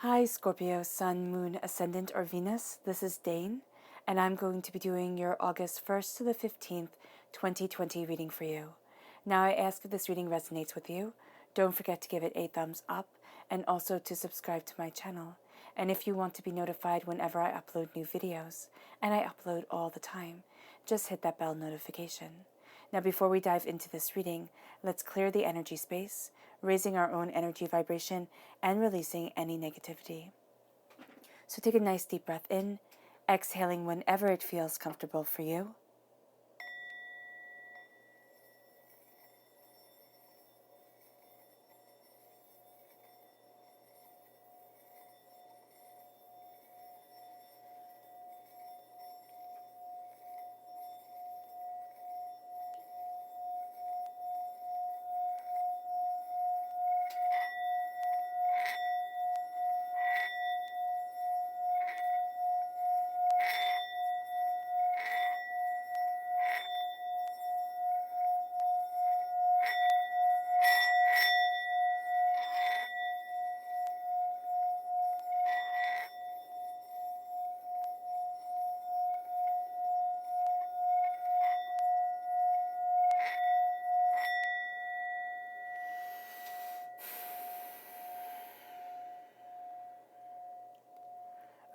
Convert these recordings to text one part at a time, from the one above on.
Hi Scorpio, Sun, Moon, Ascendant, or Venus. This is Dane, and I'm going to be doing your August 1st to the 15th, 2020 reading for you. Now I ask if this reading resonates with you. Don't forget to give it a thumbs up and also to subscribe to my channel. And if you want to be notified whenever I upload new videos, and I upload all the time, just hit that bell notification. Now, before we dive into this reading, let's clear the energy space, raising our own energy vibration and releasing any negativity. So take a nice deep breath in, exhaling whenever it feels comfortable for you.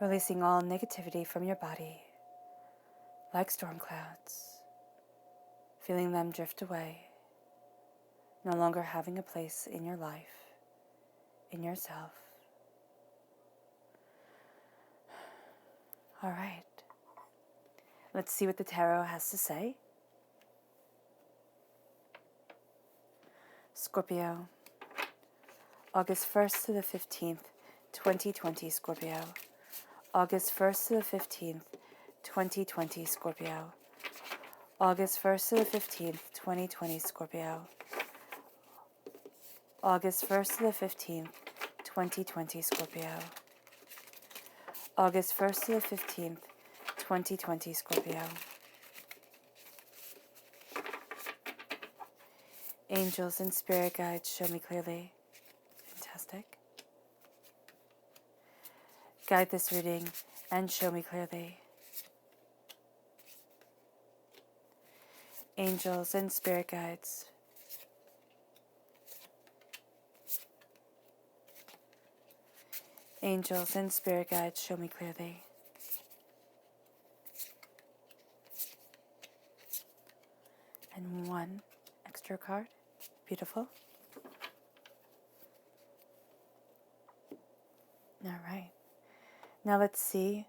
Releasing all negativity from your body, like storm clouds, feeling them drift away, no longer having a place in your life, in yourself. All right, let's see what the tarot has to say. Scorpio, August 1st to the 15th, 2020, Scorpio. August 1st to the 15th, 2020, Scorpio. August 1st to the 15th, 2020, Scorpio. August 1st to the 15th, 2020, Scorpio. August 1st to the 15th, 2020, Scorpio. Angels and spirit guides, show me clearly. Fantastic. Guide this reading and show me clearly. Angels and spirit guides. Angels and spirit guides, show me clearly. And one extra card. Beautiful. All right. Now let's see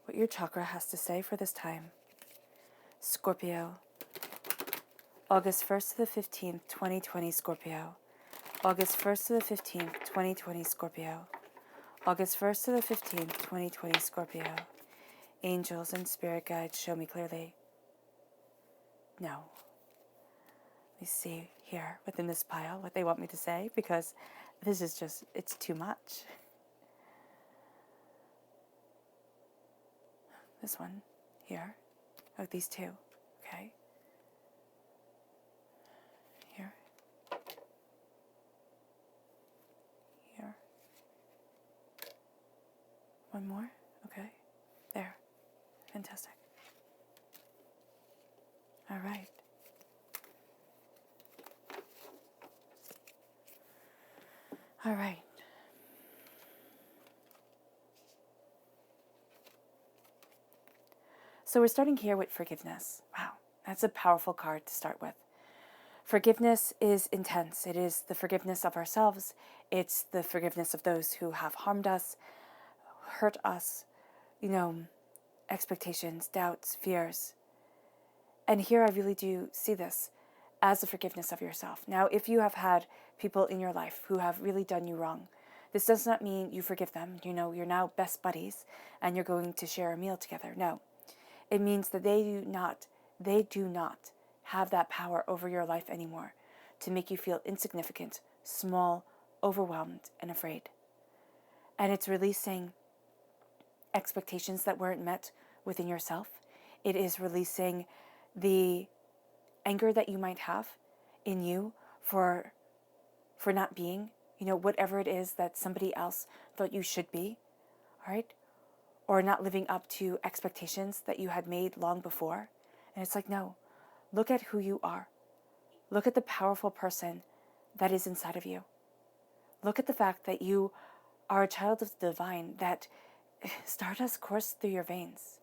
what your chakra has to say for this time. Scorpio, August 1st to the 15th, 2020, Scorpio. August 1st to the 15th, 2020, Scorpio. August 1st to the 15th, 2020, Scorpio. Angels and spirit guides, show me clearly. No. Let me see here within this pile what they want me to say, because this is just, it's too much. This one here. Oh, these two. Okay. Here. Here. One more. Okay. There. Fantastic. All right. All right. So we're starting here with forgiveness. Wow, that's a powerful card to start with. Forgiveness is intense. It is the forgiveness of ourselves. It's the forgiveness of those who have harmed us, hurt us, expectations, doubts, fears. And here I really do see this as the forgiveness of yourself. Now, if you have had people in your life who have really done you wrong, this does not mean you forgive them. You're now best buddies and you're going to share a meal together. No. It means that they do not have that power over your life anymore to make you feel insignificant, small, overwhelmed, and afraid. And it's releasing expectations that weren't met within yourself. It is releasing the anger that you might have in you for not being, whatever it is that somebody else thought you should be, all right? Or not living up to expectations that you had made long before. And it's like, no, look at who you are. Look at the powerful person that is inside of you. Look at the fact that you are a child of the divine, that stardust coursed through your veins.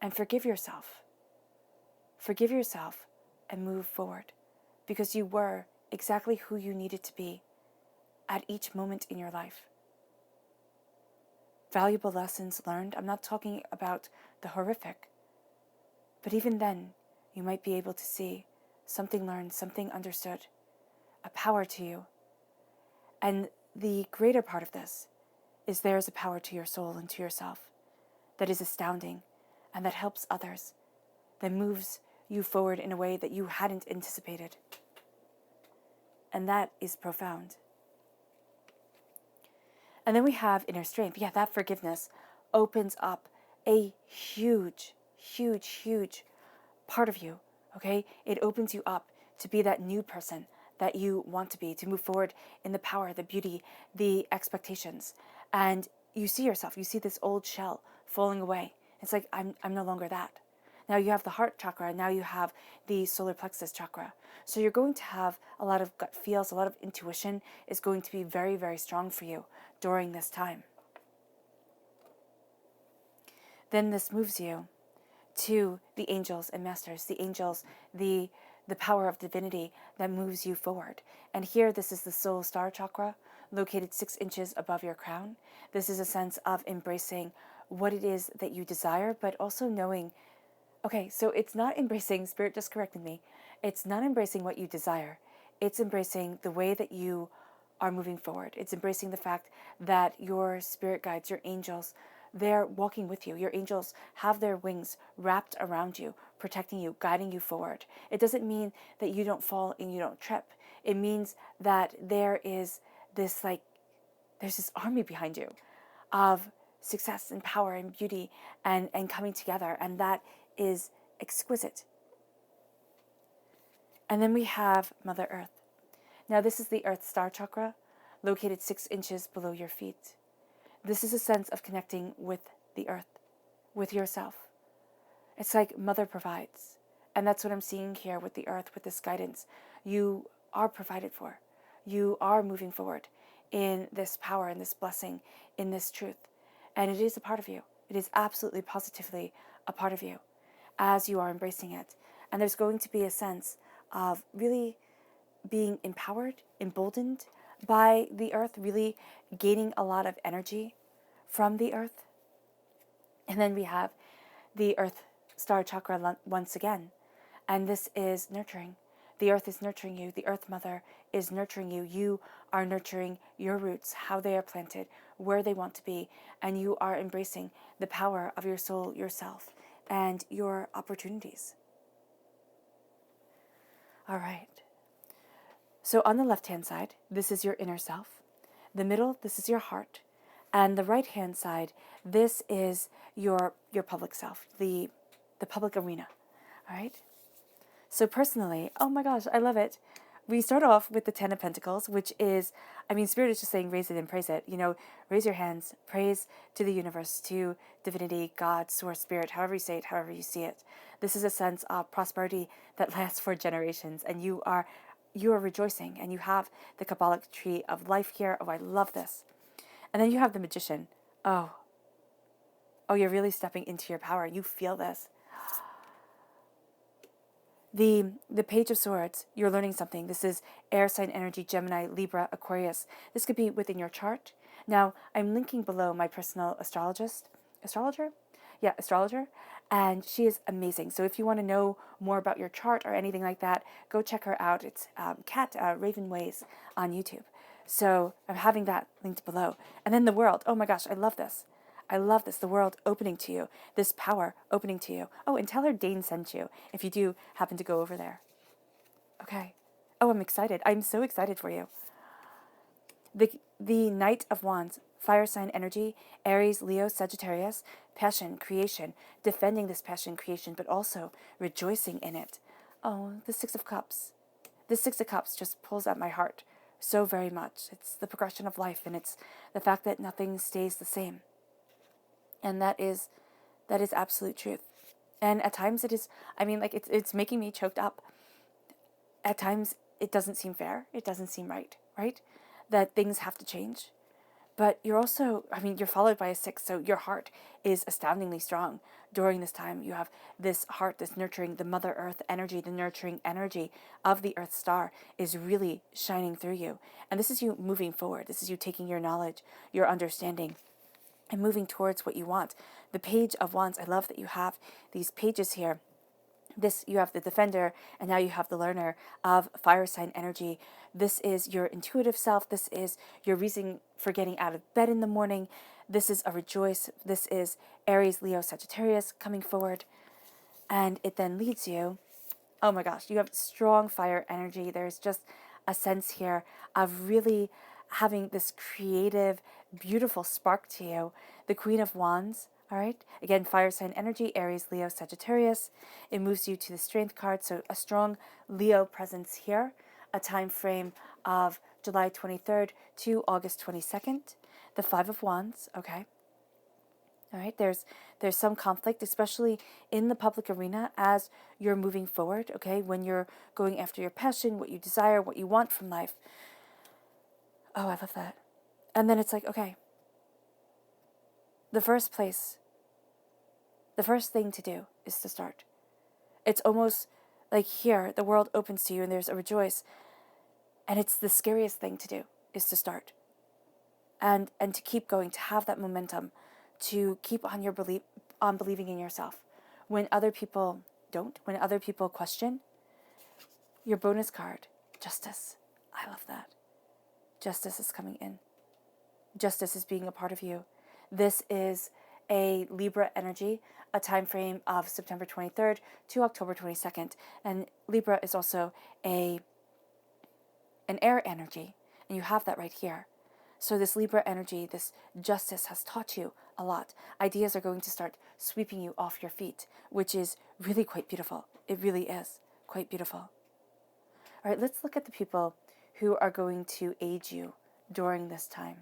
And forgive yourself. Forgive yourself and move forward, because you were exactly who you needed to be at each moment in your life. Valuable lessons learned. I'm not talking about the horrific, but even then, you might be able to see something learned, something understood, a power to you. And the greater part of this is there is a power to your soul and to yourself that is astounding and that helps others, that moves you forward in a way that you hadn't anticipated. And that is profound. And then we have inner strength. Yeah, that forgiveness opens up a huge, huge, huge part of you, okay? It opens you up to be that new person that you want to be, to move forward in the power, the beauty, the expectations. And you see yourself, you see this old shell falling away. It's like, I'm no longer that. Now you have the heart chakra, now you have the solar plexus chakra. So you're going to have a lot of gut feels, a lot of intuition is going to be very, very strong for you during this time. Then this moves you to the angels and masters, the angels, the power of divinity that moves you forward. And here, this is the soul star chakra, located 6 inches above your crown. This is a sense of embracing what it is that you desire, but also knowing, okay, so it's not embracing, Spirit just corrected me, it's not embracing what you desire. It's embracing the way that you are moving forward. It's embracing the fact that your spirit guides, your angels, they're walking with you. Your angels have their wings wrapped around you, protecting you, guiding you forward. It doesn't mean that you don't fall and you don't trip. It means that there is this, there's this army behind you of success and power and beauty and coming together. And that is exquisite. And then we have Mother Earth. Now this is the Earth Star Chakra, located 6 inches below your feet. This is a sense of connecting with the earth, with yourself. It's like Mother provides. And that's what I'm seeing here with the earth, with this guidance. You are provided for. You are moving forward in this power, in this blessing, in this truth. And it is a part of you. It is absolutely, positively a part of you as you are embracing it. And there's going to be a sense of really being empowered, emboldened by the earth, really gaining a lot of energy from the earth. And then we have the Earth Star Chakra once again. And this is nurturing. The earth is nurturing you. The Earth Mother is nurturing you. You are nurturing your roots, how they are planted, where they want to be. And you are embracing the power of your soul, yourself, and your opportunities. All right. So on the left-hand side, this is your inner self. The middle, this is your heart. And the right-hand side, this is your public self, the public arena. All right? So personally, oh my gosh, I love it. We start off with the 10 of Pentacles, which is, Spirit is just saying raise it and praise it. Raise your hands, praise to the universe, to divinity, God, source, spirit, however you say it, however you see it. This is a sense of prosperity that lasts for generations, and you are rejoicing, and you have the Kabbalic tree of life here. Oh, I love this. And then you have the Magician. Oh, you're really stepping into your power. You feel this. The Page of Swords, you're learning something. This is air sign energy, Gemini, Libra, Aquarius. This could be within your chart. Now, I'm linking below my personal astrologer. Yeah, astrologer. And she is amazing. So if you want to know more about your chart or anything like that, go check her out. It's Kat Raven Ways on YouTube. So I'm having that linked below. And then the world. Oh my gosh, I love this. I love this. The world opening to you. This power opening to you. Oh, and tell her Dane sent you if you do happen to go over there. Okay. Oh, I'm excited. I'm so excited for you. The Knight of Wands, fire sign energy, Aries, Leo, Sagittarius, passion, creation, defending this passion, creation, but also rejoicing in it. Oh, the Six of Cups. The Six of Cups just pulls at my heart so very much. It's the progression of life, and it's the fact that nothing stays the same. And that is absolute truth. And at times it is, I mean, like, it's making me choked up. At times it doesn't seem fair. It doesn't seem right, right? That things have to change. But you're also, I mean, you're followed by a 6, so your heart is astoundingly strong during this time. You have this heart, this nurturing, the Mother Earth energy, the nurturing energy of the Earth star is really shining through you. And this is you moving forward. This is you taking your knowledge, your understanding, and moving towards what you want. The Page of Wands, I love that you have these pages here. This, you have the Defender, and now you have the Learner of fire sign energy. This is your intuitive self. This is your reason for getting out of bed in the morning. This is a rejoice. This is Aries, Leo, Sagittarius coming forward. And it then leads you, oh my gosh, you have strong fire energy. There's just a sense here of really having this creative, beautiful spark to you. The Queen of Wands, all right? Again, fire sign energy, Aries, Leo, Sagittarius. It moves you to the Strength card, so a strong Leo presence here. A time frame of July 23rd to August 22nd. The Five of Wands, okay? All right, there's some conflict, especially in the public arena as you're moving forward, okay? When you're going after your passion, what you desire, what you want from life. Oh, I love that. And then it's like, okay, the first thing to do is to start. It's almost like here, the world opens to you and there's a rejoice. And it's the scariest thing to do is to start. And to keep going, to have that momentum, to keep on your believing in yourself. When other people don't, when other people question, your bonus card, Justice. I love that. Justice is coming in. Justice is being a part of you. This is a Libra energy, a time frame of September 23rd to October 22nd. And Libra is also an air energy, and you have that right here. So this Libra energy, this justice has taught you a lot. Ideas are going to start sweeping you off your feet, which is really quite beautiful. It really is quite beautiful. All right, let's look at the people who are going to aid you during this time.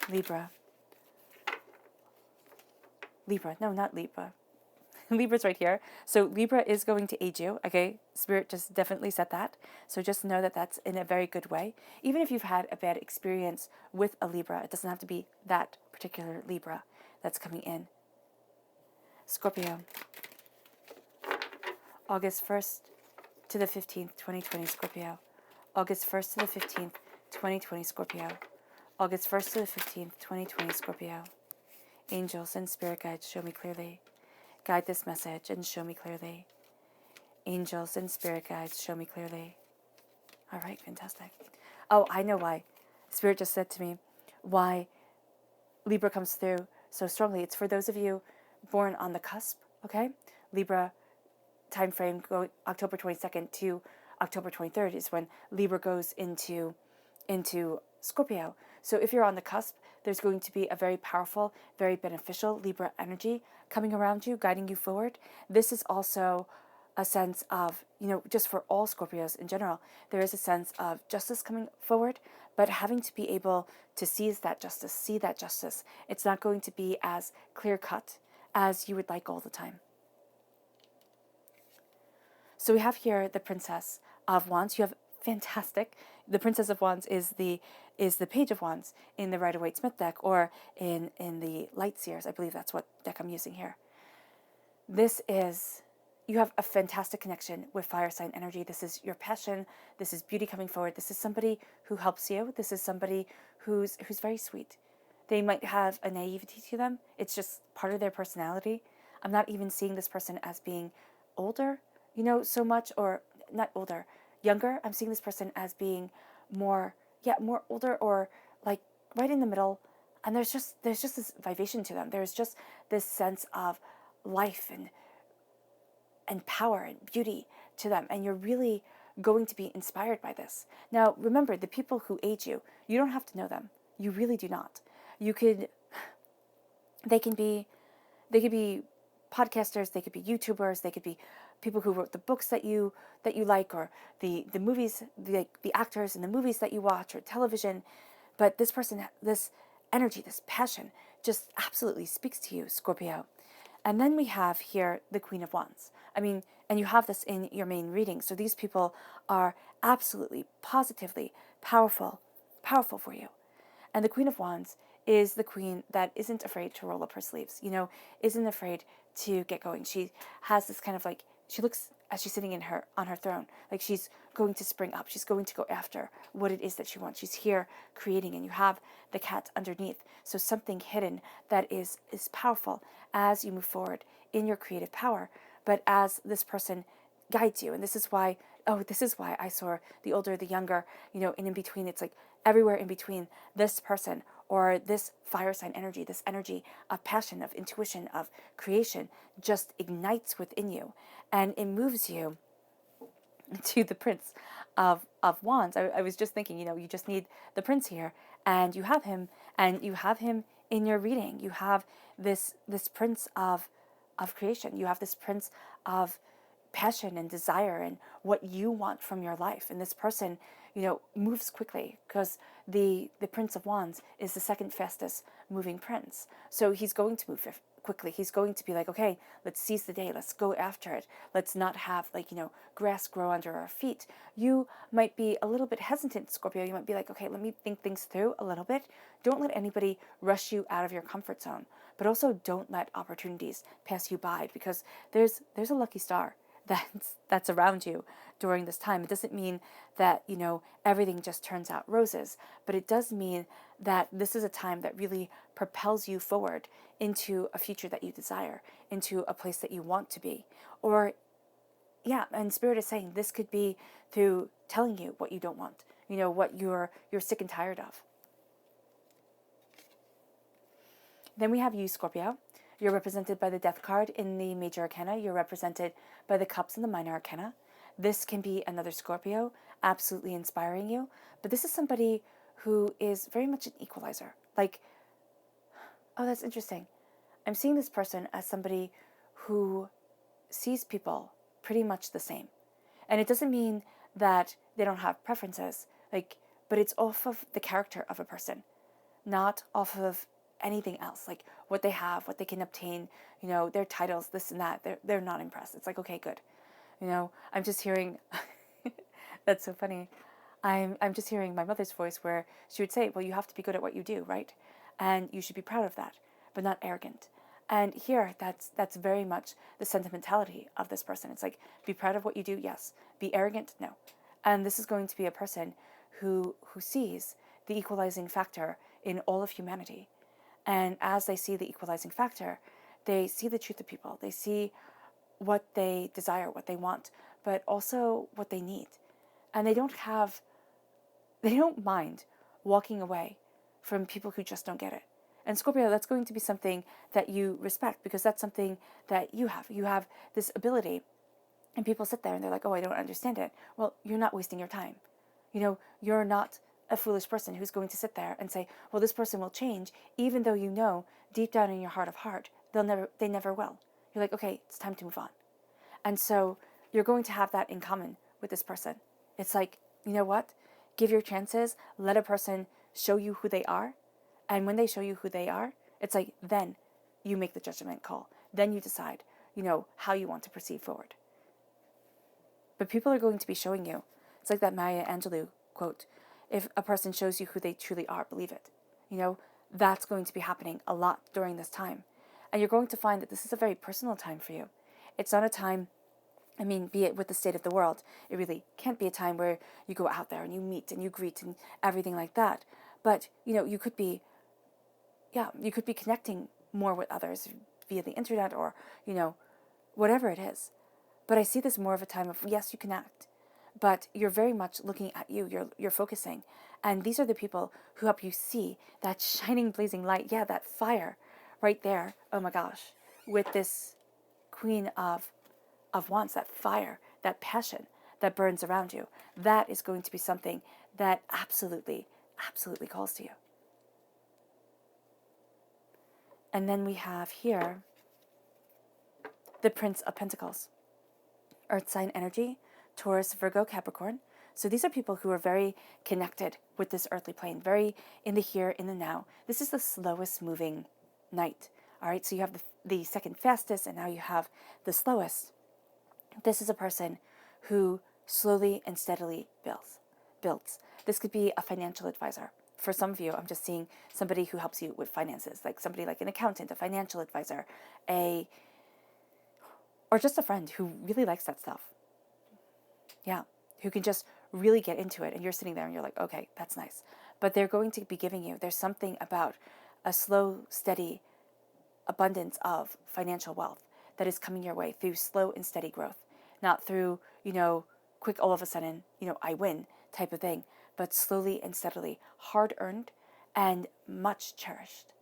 Libra. No, not Libra. Libra's right here. So Libra is going to aid you, okay? Spirit just definitely said that. So just know that that's in a very good way. Even if you've had a bad experience with a Libra, it doesn't have to be that particular Libra that's coming in. Scorpio. August 1st to the 15th, 2020, Scorpio. August 1st to the 15th, 2020, Scorpio. August 1st to the 15th, 2020, Scorpio. Angels and spirit guides, show me clearly. Guide this message and show me clearly. Angels and spirit guides, show me clearly. All right, fantastic. Oh, I know why. Spirit just said to me why Libra comes through so strongly. It's for those of you born on the cusp, okay? Libra time frame going October 22nd to October 23rd is when Libra goes into Scorpio. So if you're on the cusp, there's going to be a very powerful, very beneficial Libra energy coming around you, guiding you forward. This is also a sense of, just for all Scorpios in general, there is a sense of justice coming forward, but having to be able to seize that justice, see that justice. It's not going to be as clear-cut as you would like all the time. So we have here the Princess of Wands. You have fantastic. The Princess of Wands is the Page of Wands in the Rider-Waite-Smith deck, or in the Light Seers. I believe that's what deck I'm using here. You have a fantastic connection with fire sign energy. This is your passion. This is beauty coming forward. This is somebody who helps you. This is somebody who's very sweet. They might have a naivety to them. It's just part of their personality. I'm not even seeing this person as being older, so much, or not older, younger. I'm seeing this person as being more older, or like right in the middle. And there's just this vibration to them. There's just this sense of life and power and beauty to them. And you're really going to be inspired by this. Now, remember, the people who aid you, you don't have to know them. You really do not. They could be podcasters, they could be YouTubers, they could be people who wrote the books that you like, or the movies, the actors in the movies that you watch, or television. But this person, this energy, this passion, just absolutely speaks to you, Scorpio. And then we have here the Queen of Wands. I mean, and you have this in your main reading. So these people are absolutely, positively powerful for you. And the Queen of Wands is the queen that isn't afraid to roll up her sleeves, isn't afraid to get going. She has this kind of like, she looks as she's sitting on her throne, like she's going to spring up. She's going to go after what it is that she wants. She's here creating, and you have the cat underneath. So something hidden that is powerful as you move forward in your creative power. But as this person guides you, and this is why I saw the older, the younger, and in between, it's like everywhere in between, this person or this fire sign energy, this energy of passion, of intuition, of creation, just ignites within you, and it moves you to the Prince of Wands. I was just thinking, you just need the Prince here, and you have him, in your reading. You have this Prince of creation. You have this Prince of passion and desire and what you want from your life. And this person, moves quickly, because the Prince of Wands is the second fastest moving prince. So he's going to move quickly. He's going to be like, okay, let's seize the day. Let's go after it. Let's not have grass grow under our feet. You might be a little bit hesitant, Scorpio. You might be like, okay, let me think things through a little bit. Don't let anybody rush you out of your comfort zone, but also don't let opportunities pass you by, because there's a lucky star that's around you during this time. It doesn't mean that everything just turns out roses, but it does mean that this is a time that really propels you forward into a future that you desire, into a place that you want to be. Or and Spirit is saying this could be through telling you what you don't want, what you're sick and tired of. Then we have you, Scorpio. You're represented by the Death card in the Major Arcana. You're represented by the Cups in the Minor Arcana. This can be another Scorpio, absolutely inspiring you. But this is somebody who is very much an equalizer. Like, oh, that's interesting. I'm seeing this person as somebody who sees people pretty much the same. And it doesn't mean that they don't have preferences, but it's off of the character of a person, not off of anything else, like what they have, what they can obtain, their titles, this and that. They're not impressed. It's like, okay, good. I'm just hearing, that's so funny. I'm just hearing my mother's voice, where she would say, well, you have to be good at what you do, right? And you should be proud of that, but not arrogant. And here, that's very much the sentimentality of this person. It's like, be proud of what you do, yes. Be arrogant, no. And this is going to be a person who sees the equalizing factor in all of humanity. And as they see the equalizing factor, they see the truth of people. They see what they desire, what they want, but also what they need. And they don't mind walking away from people who just don't get it. And Scorpio, that's going to be something that you respect, because that's something that you have. You have this ability, and people sit there and they're like, oh, I don't understand it. Well, you're not wasting your time. You're not a foolish person who's going to sit there and say, well, this person will change, even though deep down in your heart of heart, they never will. You're like, okay, it's time to move on. And so you're going to have that in common with this person. It's like, you know what? Give your chances. Let a person show you who they are. And when they show you who they are, it's like, then you make the judgment call. Then you decide, how you want to proceed forward. But people are going to be showing you. It's like that Maya Angelou quote, if a person shows you who they truly are, believe it. That's going to be happening a lot during this time. And you're going to find that this is a very personal time for you. It's not a time, be it with the state of the world, it really can't be a time where you go out there and you meet and you greet and everything like that. But, you could be connecting more with others via the internet or, whatever it is. But I see this more of a time of, yes, you connect, but you're very much looking at you. You're focusing. And these are the people who help you see that shining, blazing light. Yeah, that fire right there. Oh my gosh. With this Queen of Wands, that fire, that passion that burns around you. That is going to be something that absolutely, absolutely calls to you. And then we have here the Prince of Pentacles. Earth sign energy, Taurus, Virgo, Capricorn. So these are people who are very connected with this earthly plane, very in the here, in the now. This is the slowest moving night. All right, so you have the second fastest, and now you have the slowest. This is a person who slowly and steadily builds. This could be a financial advisor. For some of you, I'm just seeing somebody who helps you with finances, like somebody like an accountant, a financial advisor, or just a friend who really likes that stuff. Yeah, who can just really get into it, and you're sitting there and you're like, okay, that's nice. But they're going to be giving you, there's something about a slow, steady abundance of financial wealth that is coming your way through slow and steady growth, not through, quick all of a sudden, I win type of thing, but slowly and steadily, hard earned and much cherished.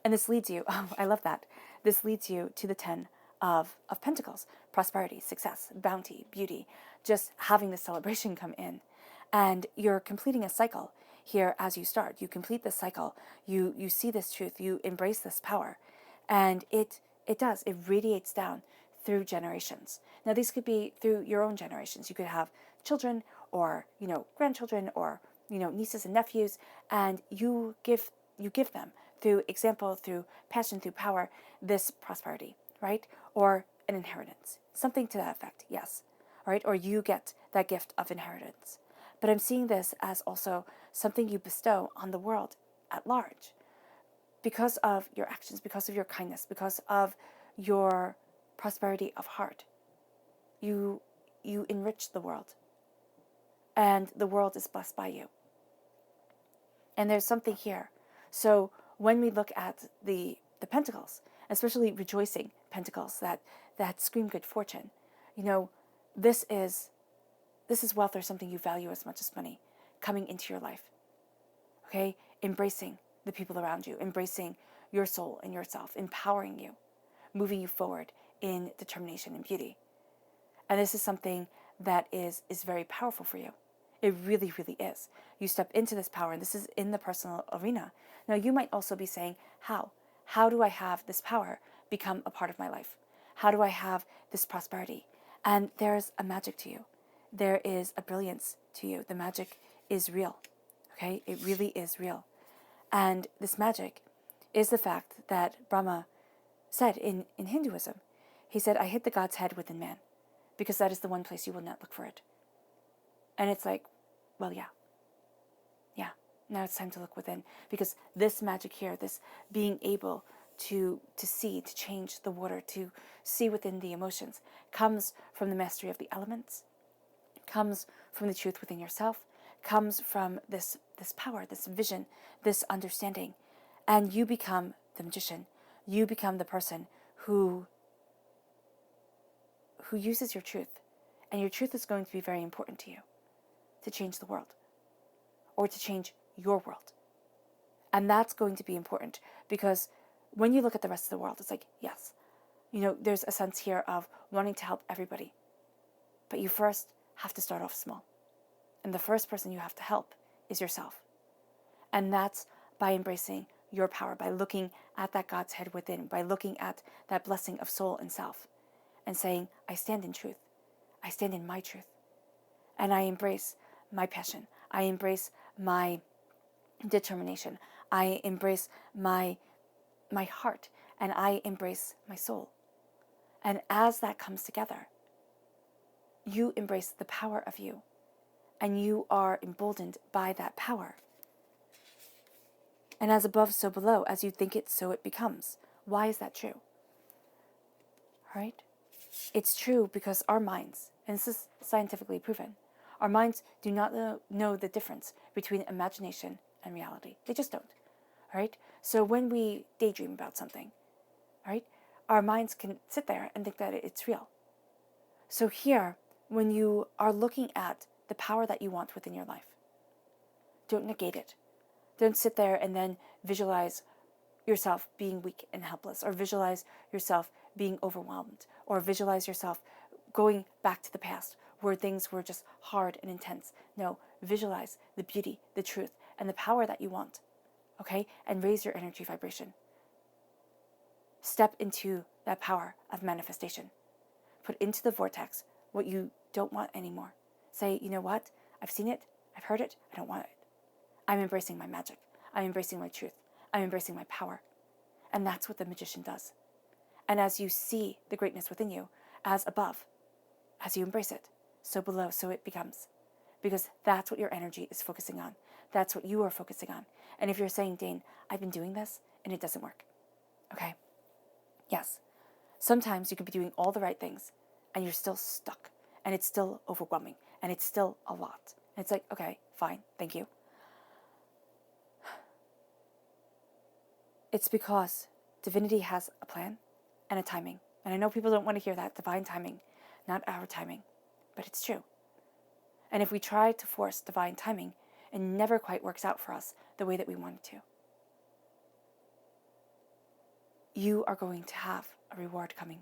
And this leads you, oh, I love that. This leads you to the 10 of Pentacles, prosperity, success, bounty, beauty, just having this celebration come in. And you're completing a cycle here as you start. You complete this cycle, you see this truth, you embrace this power, and it radiates down through generations. Now these could be through your own generations. You could have children or, grandchildren or, nieces and nephews, and you give them through example, through passion, through power, this prosperity, right? Or an inheritance, something to that effect, yes, right? Or you get that gift of inheritance. But I'm seeing this as also something you bestow on the world at large because of your actions, because of your kindness, because of your prosperity of heart. You enrich the world, and the world is blessed by you. And there's something here. So when we look at the pentacles, especially rejoicing pentacles that scream good fortune, this is wealth or something you value as much as money coming into your life. Okay? Embracing the people around you, embracing your soul and yourself, empowering you, moving you forward in determination and beauty. And this is something that is very powerful for you. It really, really is. You step into this power, and this is in the personal arena. Now, you might also be saying, how? How do I have this power become a part of my life? How do I have this prosperity? And there's a magic to you. There is a brilliance to you. The magic is real. Okay? It really is real. And this magic is the fact that Brahma said in Hinduism. He said, I hid the God's head within man, because that is the one place you will not look for it. And it's like, well, yeah. Now it's time to look within, because this magic here, this being able to see, to change the water, to see within the emotions, comes from the mastery of the elements, comes from the truth within yourself, comes from this power, this vision, this understanding. And you become the magician. You become the person who uses your truth. And your truth is going to be very important to you to change the world, or to change your world. And that's going to be important, because when you look at the rest of the world, it's like, yes, there's a sense here of wanting to help everybody. But you first have to start off small. And the first person you have to help is yourself. And that's by embracing your power, by looking at that God's head within, by looking at that blessing of soul and self, and saying, I stand in truth. I stand in my truth. And I embrace my passion. I embrace my determination. I embrace my heart, and I embrace my soul. And as that comes together, you embrace the power of you, and you are emboldened by that power. And as above, so below. As you think it, so it becomes. Why is that true? All right? It's true because our minds, and this is scientifically proven, our minds do not know the difference between imagination and reality. They just don't. All right? So when we daydream about something, all right, our minds can sit there and think that it's real. So here, when you are looking at the power that you want within your life, don't negate it. Don't sit there and then visualize yourself being weak and helpless, or visualize yourself being overwhelmed, or visualize yourself going back to the past where things were just hard and intense. No, visualize the beauty, the truth, and the power that you want, okay? And raise your energy vibration. Step into that power of manifestation. Put into the vortex what you don't want anymore. Say, you know what? I've seen it. I've heard it. I don't want it. I'm embracing my magic. I'm embracing my truth. I'm embracing my power. And that's what the magician does. And as you see the greatness within you, as above, as you embrace it, so below, so it becomes. Because that's what your energy is focusing on. That's what you are focusing on. And if you're saying, Dane, I've been doing this and it doesn't work. Okay? Yes. Sometimes you could be doing all the right things and you're still stuck and it's still overwhelming and it's still a lot. And it's like, okay, fine, thank you. It's because divinity has a plan and a timing. And I know people don't want to hear that, divine timing, not our timing, but it's true. And if we try to force divine timing, it never quite works out for us the way that we want it to. You are going to have a reward coming.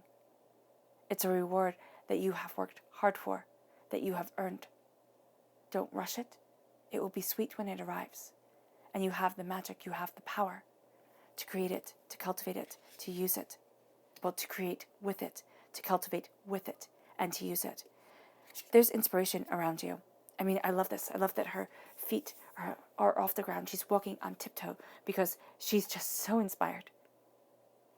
It's a reward that you have worked hard for, that you have earned. Don't rush it. It will be sweet when it arrives. And you have the magic, you have the power to create it, to cultivate it, to use it. Well, to create with it, to cultivate with it, and to use it. There's inspiration around you. I mean, I love this. I love that her feet are off the ground. She's walking on tiptoe because she's just so inspired.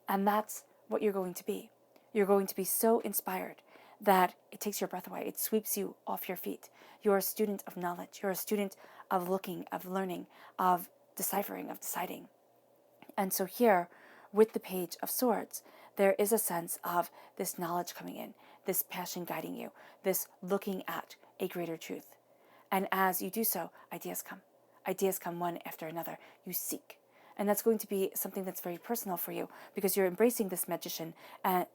And that's what you're going to be. You're going to be so inspired that it takes your breath away. It sweeps you off your feet. You're a student of knowledge. You're a student of looking, of learning, of deciphering, of deciding. And so here, with the Page of Swords, there is a sense of this knowledge coming in, this passion guiding you, this looking at a greater truth. And as you do so, ideas come. Ideas come one after another. You seek. And that's going to be something that's very personal for you because you're embracing this magician and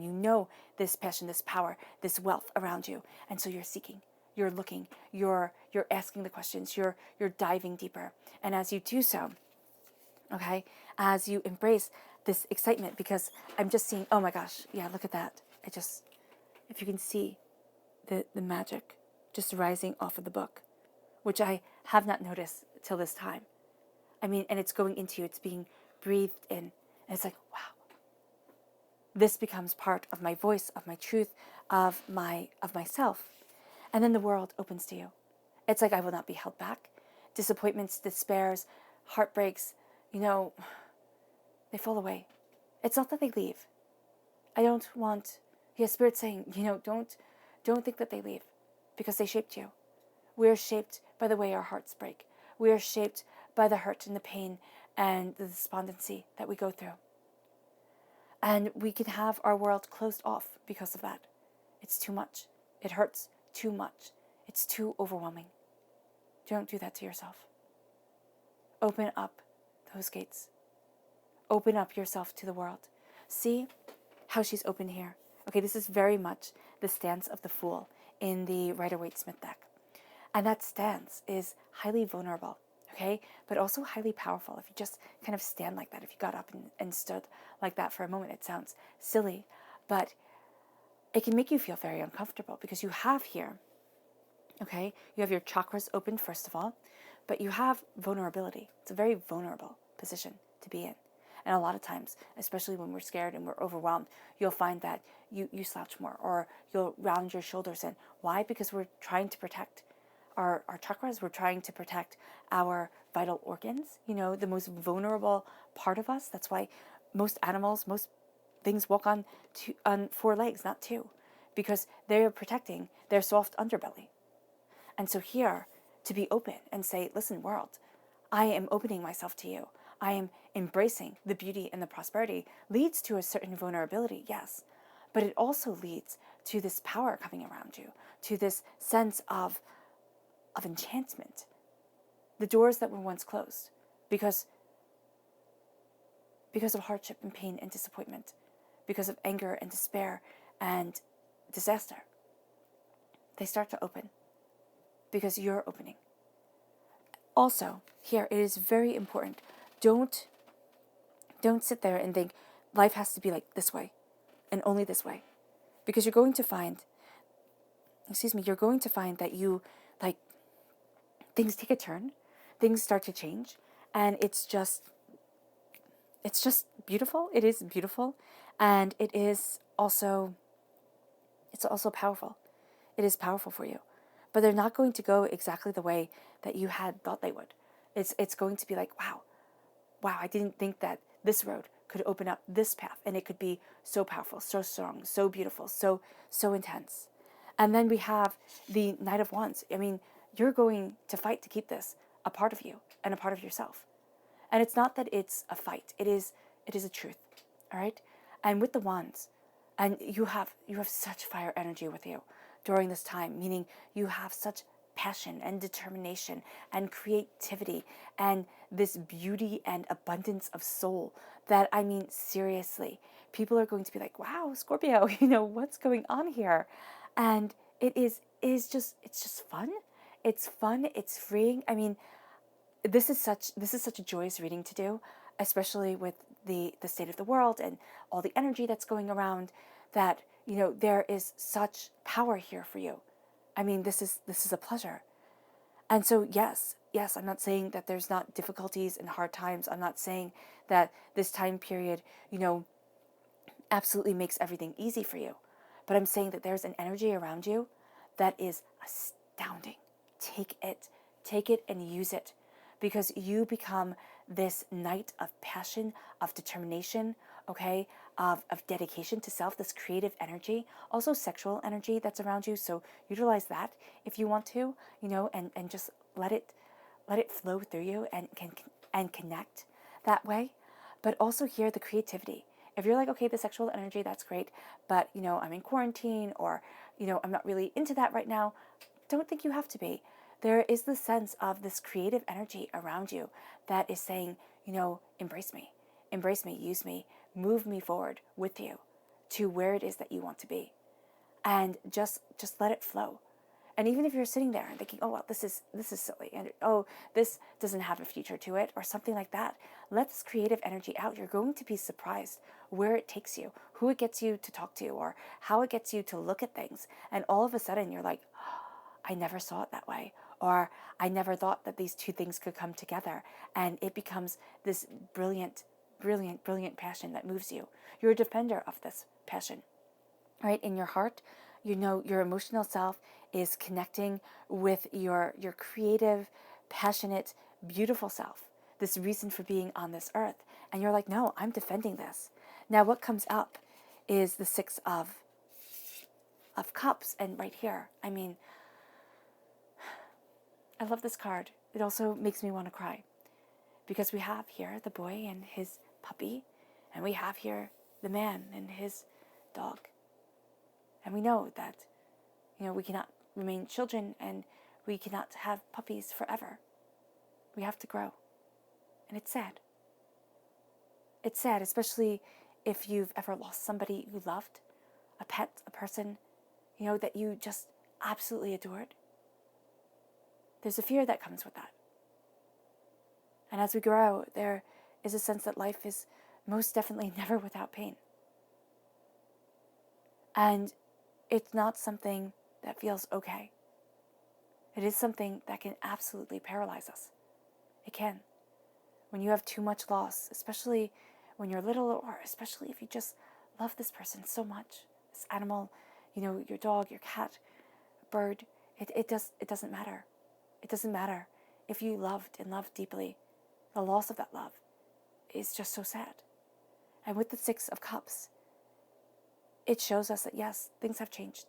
you know this passion, this power, this wealth around you. And so you're seeking, you're looking, you're asking the questions, you're diving deeper. And as you do so, okay, as you embrace this excitement, because I'm just seeing, oh my gosh, yeah, look at that. If you can see the magic just rising off of the book, which I have not noticed till this time. I mean, and it's going into you, it's being breathed in, and it's like, wow. This becomes part of my voice, of my truth, of myself. And then the world opens to you. It's like I will not be held back. Disappointments, despairs, heartbreaks, they fall away. It's not that they leave. I don't want, Spirit's saying, don't think that they leave because they shaped you. We are shaped by the way our hearts break. We are shaped by the hurt and the pain and the despondency that we go through. And we can have our world closed off because of that. It's too much. It hurts too much. It's too overwhelming. Don't do that to yourself. Open up those gates. Open up yourself to the world. See how she's open here. Okay, this is very much the stance of the Fool in the Rider-Waite-Smith deck. And that stance is highly vulnerable, okay, but also highly powerful. If you just kind of stand like that, if you got up and stood like that for a moment, it sounds silly, but it can make you feel very uncomfortable because you have here, okay, you have your chakras open first of all, but you have vulnerability. It's a very vulnerable position to be in. And a lot of times, especially when we're scared and we're overwhelmed, you'll find that you slouch more or you'll round your shoulders in. Why? Because we're trying to protect our chakras. We're trying to protect our vital organs, the most vulnerable part of us. That's why most animals, most things walk on 4 legs, not 2, because they're protecting their soft underbelly. And so here, to be open and say, listen, world, I am opening myself to you. I am embracing the beauty and the prosperity, leads to a certain vulnerability, yes, but it also leads to this power coming around you, to this sense of enchantment. The doors that were once closed because of hardship and pain and disappointment, because of anger and despair and disaster, they start to open because you're opening. Also, here, it is very important. Don't sit there and think life has to be like this way and only this way. Because you're going to find that you, things take a turn, things start to change, and it's just beautiful. It is beautiful. And it's also powerful. It is powerful for you. But they're not going to go exactly the way that you had thought they would. It's going to be like, wow, I didn't think that this road could open up this path and it could be so powerful, so strong, so beautiful, so intense. And then we have the Knight of Wands. I mean, you're going to fight to keep this a part of you and a part of yourself. And it's not that it's a fight. It is a truth. All right? And with the wands, and you have such fire energy with you during this time, meaning you have such passion and determination and creativity and this beauty and abundance of soul that, I mean, seriously, people are going to be like, wow, Scorpio, what's going on here? And it's just fun. It's fun, it's freeing. I mean, this is such a joyous reading to do, especially with the state of the world and all the energy that's going around, that there is such power here for you. I mean, this is a pleasure. And so yes, I'm not saying that there's not difficulties and hard times. I'm not saying that this time period, absolutely makes everything easy for you. But I'm saying that there's an energy around you that is astounding. Take it and use it, because you become this knight of passion, of determination, okay, of dedication to self, this creative energy, also sexual energy that's around you. So utilize that if you want to, and just let it flow through you and connect that way. But also hear the creativity. If you're like, okay, the sexual energy, that's great, but I'm in quarantine, or I'm not really into that right now, don't think you have to be. There is the sense of this creative energy around you that is saying, embrace me, use me, move me forward with you to where it is that you want to be. And just let it flow. And even if you're sitting there and thinking, oh, well, this is silly, and oh, this doesn't have a future to it, or something like that, let this creative energy out. You're going to be surprised where it takes you, who it gets you to talk to, or how it gets you to look at things. And all of a sudden you're like, I never saw it that way, or I never thought that these two things could come together. And it becomes this brilliant, brilliant, brilliant passion that moves you. You're a defender of this passion, right? In your heart, your emotional self is connecting with your creative, passionate, beautiful self, this reason for being on this earth. And you're like, no, I'm defending this. Now, what comes up is the Six of Cups. And right here, I mean, I love this card. It also makes me want to cry, because we have here the boy and his puppy, and we have here the man and his dog. And we know that, we cannot remain children, and we cannot have puppies forever. We have to grow. And it's sad. It's sad, especially if you've ever lost somebody you loved, a pet, a person, that you just absolutely adored. There's a fear that comes with that. And as we grow, there is a sense that life is most definitely never without pain. And it's not something that feels okay. It is something that can absolutely paralyze us. It can. When you have too much loss, especially when you're little, or especially if you just love this person so much, this animal, your dog, your cat, bird, it doesn't matter. It doesn't matter. If you loved and loved deeply, the loss of that love is just so sad. And with the Six of Cups, it shows us that yes, things have changed,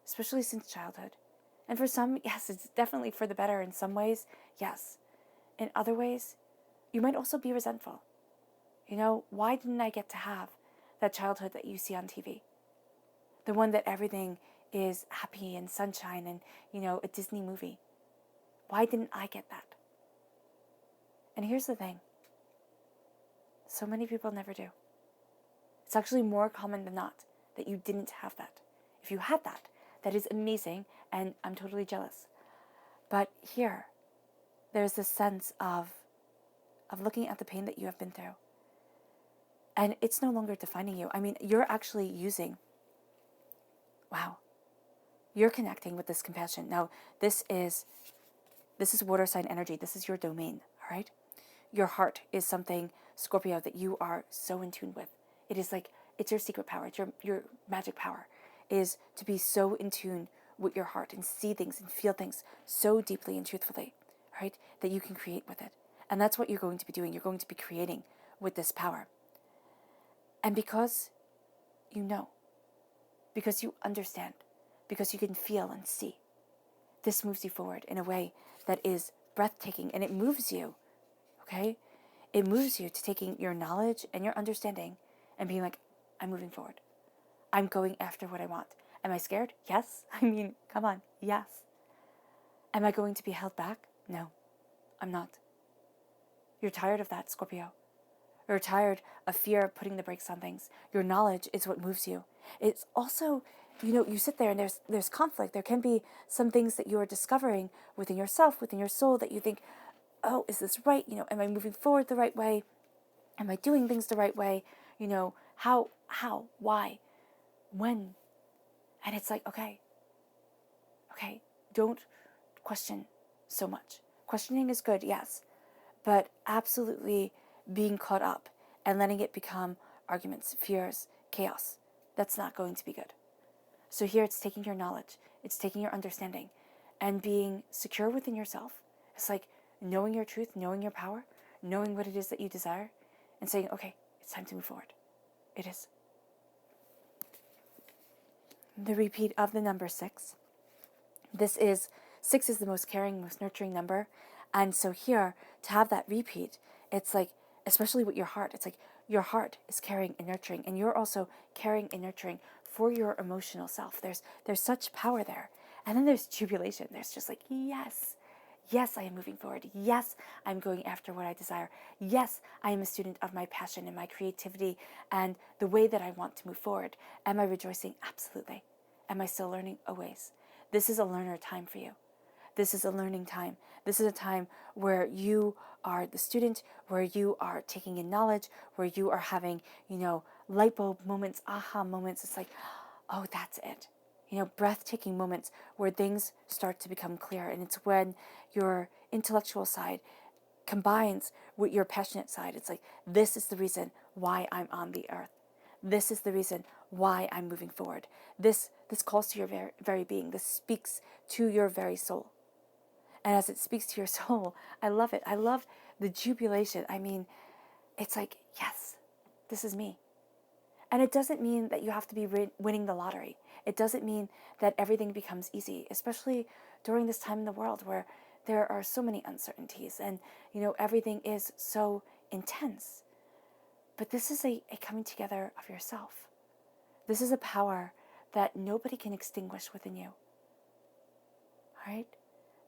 especially since childhood. And for some, yes, it's definitely for the better in some ways, yes. In other ways, you might also be resentful. Why didn't I get to have that childhood that you see on TV? The one that everything is happy and sunshine and, a Disney movie. Why didn't I get that? And here's the thing. So many people never do. It's actually more common than not that you didn't have that. If you had that, that is amazing, and I'm totally jealous. But here, there's this sense of looking at the pain that you have been through. And it's no longer defining you. I mean, you're actually you're connecting with this compassion. Now, this is water sign energy. This is your domain, all right? Your heart is something, Scorpio, that you are so in tune with. It is like It's your secret power. It's your magic power, is to be so in tune with your heart and see things and feel things so deeply and truthfully, right? That you can create with it. And that's what you're going to be doing. You're going to be creating with this power. And because you know, because you understand, because you can feel and see, this moves you forward in a way that is breathtaking, and it moves you, okay? It moves you to taking your knowledge and your understanding and being like, I'm moving forward. I'm going after what I want. Am I scared? Yes. I mean, come on. Yes. Am I going to be held back? No, I'm not. You're tired of that, Scorpio. You're tired of fear of putting the brakes on things. Your knowledge is what moves you. It's also, you sit there and there's conflict. There can be some things that you are discovering within yourself, within your soul, that you think, oh, is this right? Am I moving forward the right way? Am I doing things the right way? How, why, when? And it's like, okay, don't question so much. Questioning is good, yes, but absolutely being caught up and letting it become arguments, fears, chaos, that's not going to be good. So here it's taking your knowledge, it's taking your understanding, and being secure within yourself. It's like knowing your truth, knowing your power, knowing what it is that you desire, and saying, okay, it's time to move forward. It is. The repeat of the number 6. Six is the most caring, most nurturing number. And so here, to have that repeat, it's like, especially with your heart, it's like your heart is caring and nurturing, and you're also caring and nurturing for your emotional self. There's such power there. And then there's jubilation. There's just like, yes, I am moving forward. Yes, I'm going after what I desire. Yes, I am a student of my passion and my creativity and the way that I want to move forward. Am I rejoicing? Absolutely. Am I still learning? Always. This is a learner time for you. This is a learning time. This is a time where you are the student, where you are taking in knowledge, where you are having, light bulb moments, aha moments. It's like, oh, that's it. Breathtaking moments where things start to become clear. And it's when your intellectual side combines with your passionate side. It's like, this is the reason why I'm on the earth. This is the reason why I'm moving forward. This calls to your very being. This speaks to your very soul. And as it speaks to your soul, I love it. I love the jubilation. I mean, it's like, yes, this is me. And it doesn't mean that you have to be winning the lottery. It doesn't mean that everything becomes easy, especially during this time in the world where there are so many uncertainties and, everything is so intense. But this is a coming together of yourself. This is a power that nobody can extinguish within you. All right?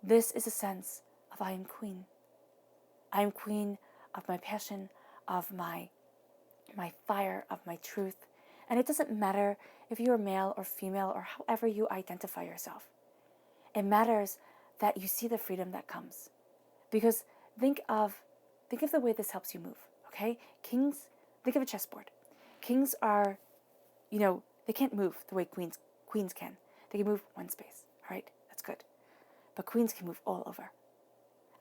This is a sense of I am queen. I am queen of my passion, of my fire, of my truth. And it doesn't matter if you're male or female or however you identify yourself. It matters that you see the freedom that comes. Because think of the way this helps you move, okay? Kings, think of a chessboard. Kings are, they can't move the way queens can. They can move one space, all right? That's good. But queens can move all over.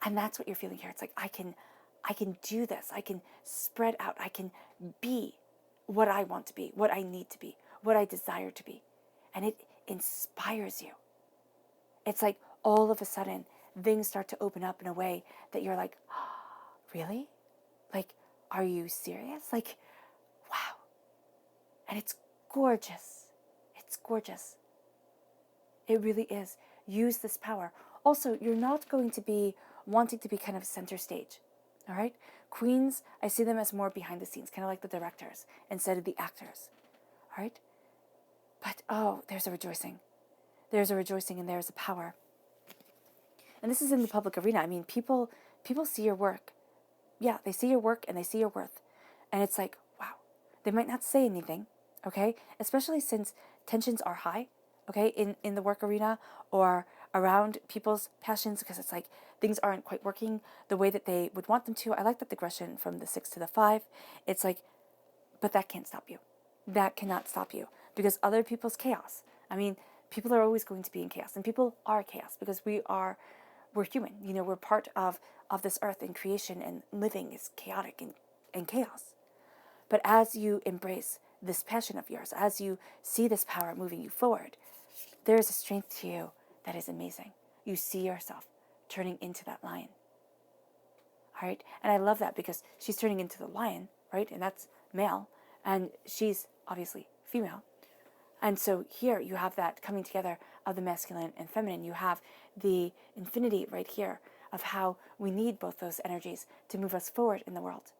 And that's what you're feeling here. It's like, I can do this. I can spread out. I can be what I want to be, what I need to be, what I desire to be. And it inspires you. It's like all of a sudden, things start to open up in a way that you're like, oh, really? Like, are you serious? Like, wow. And it's gorgeous. It's gorgeous. It really is. Use this power. Also, you're not going to be wanting to be kind of center stage. All right? Queens, I see them as more behind the scenes, kind of like the directors instead of the actors. All right? But, oh, there's a rejoicing. There's a rejoicing and there's a power. And this is in the public arena. I mean, people see your work. Yeah, they see your work and they see your worth. And it's like, wow. They might not say anything, okay? Especially since tensions are high, okay, in the work arena or around people's passions, because it's like things aren't quite working the way that they would want them to. I like that digression from the 6 to the 5. It's like, but that can't stop you. That cannot stop you because other people's chaos. I mean, people are always going to be in chaos, and people are chaos because we're human. We're part of this earth and creation, and living is chaotic and chaos. But as you embrace this passion of yours, as you see this power moving you forward, there is a strength to you that is amazing. You see yourself turning into that lion. All right? And I love that because she's turning into the lion, right? And that's male. And she's obviously female. And so here you have that coming together of the masculine and feminine. You have the infinity right here of how we need both those energies to move us forward in the world.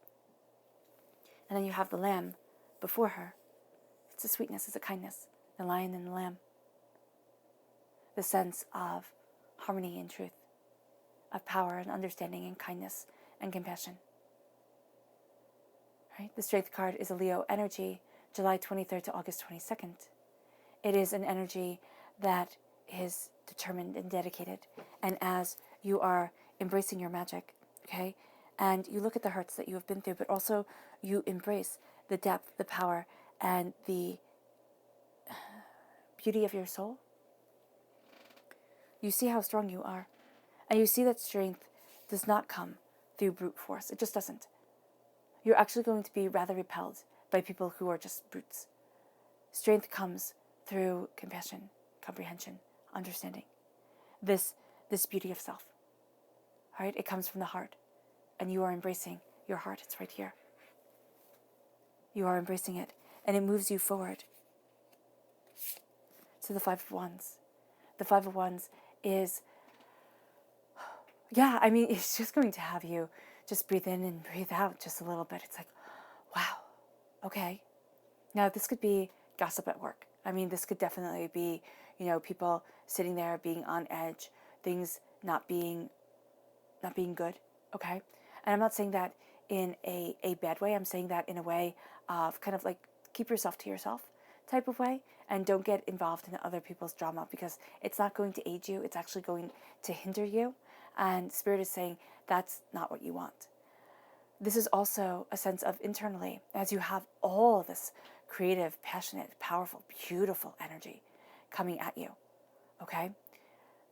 And then you have the lamb before her. It's a sweetness, it's a kindness. The lion and the lamb. The sense of harmony and truth, of power and understanding and kindness and compassion. Right? The strength card is a Leo energy, July 23rd to August 22nd. It is an energy that is determined and dedicated. And as you are embracing your magic, okay, and you look at the hurts that you have been through, but also you embrace the depth, the power, and the beauty of your soul, you see how strong you are. And you see that strength does not come through brute force. It just doesn't. You're actually going to be rather repelled by people who are just brutes. Strength comes through compassion, comprehension, understanding. This beauty of self. All right? It comes from the heart. And you are embracing your heart. It's right here. You are embracing it. And it moves you forward. To the Five of Wands. The Five of Wands is, yeah, I mean, it's just going to have you just breathe in and breathe out just a little bit. It's like, wow, okay. Now, this could be gossip at work. I mean, this could definitely be, people sitting there being on edge, things not being good, okay? And I'm not saying that in a bad way. I'm saying that in a way of kind of like keep yourself to yourself type of way, and don't get involved in other people's drama because it's not going to aid you. It's actually going to hinder you. And Spirit is saying that's not what you want. This is also a sense of internally, as you have all this creative, passionate, powerful, beautiful energy coming at you, okay?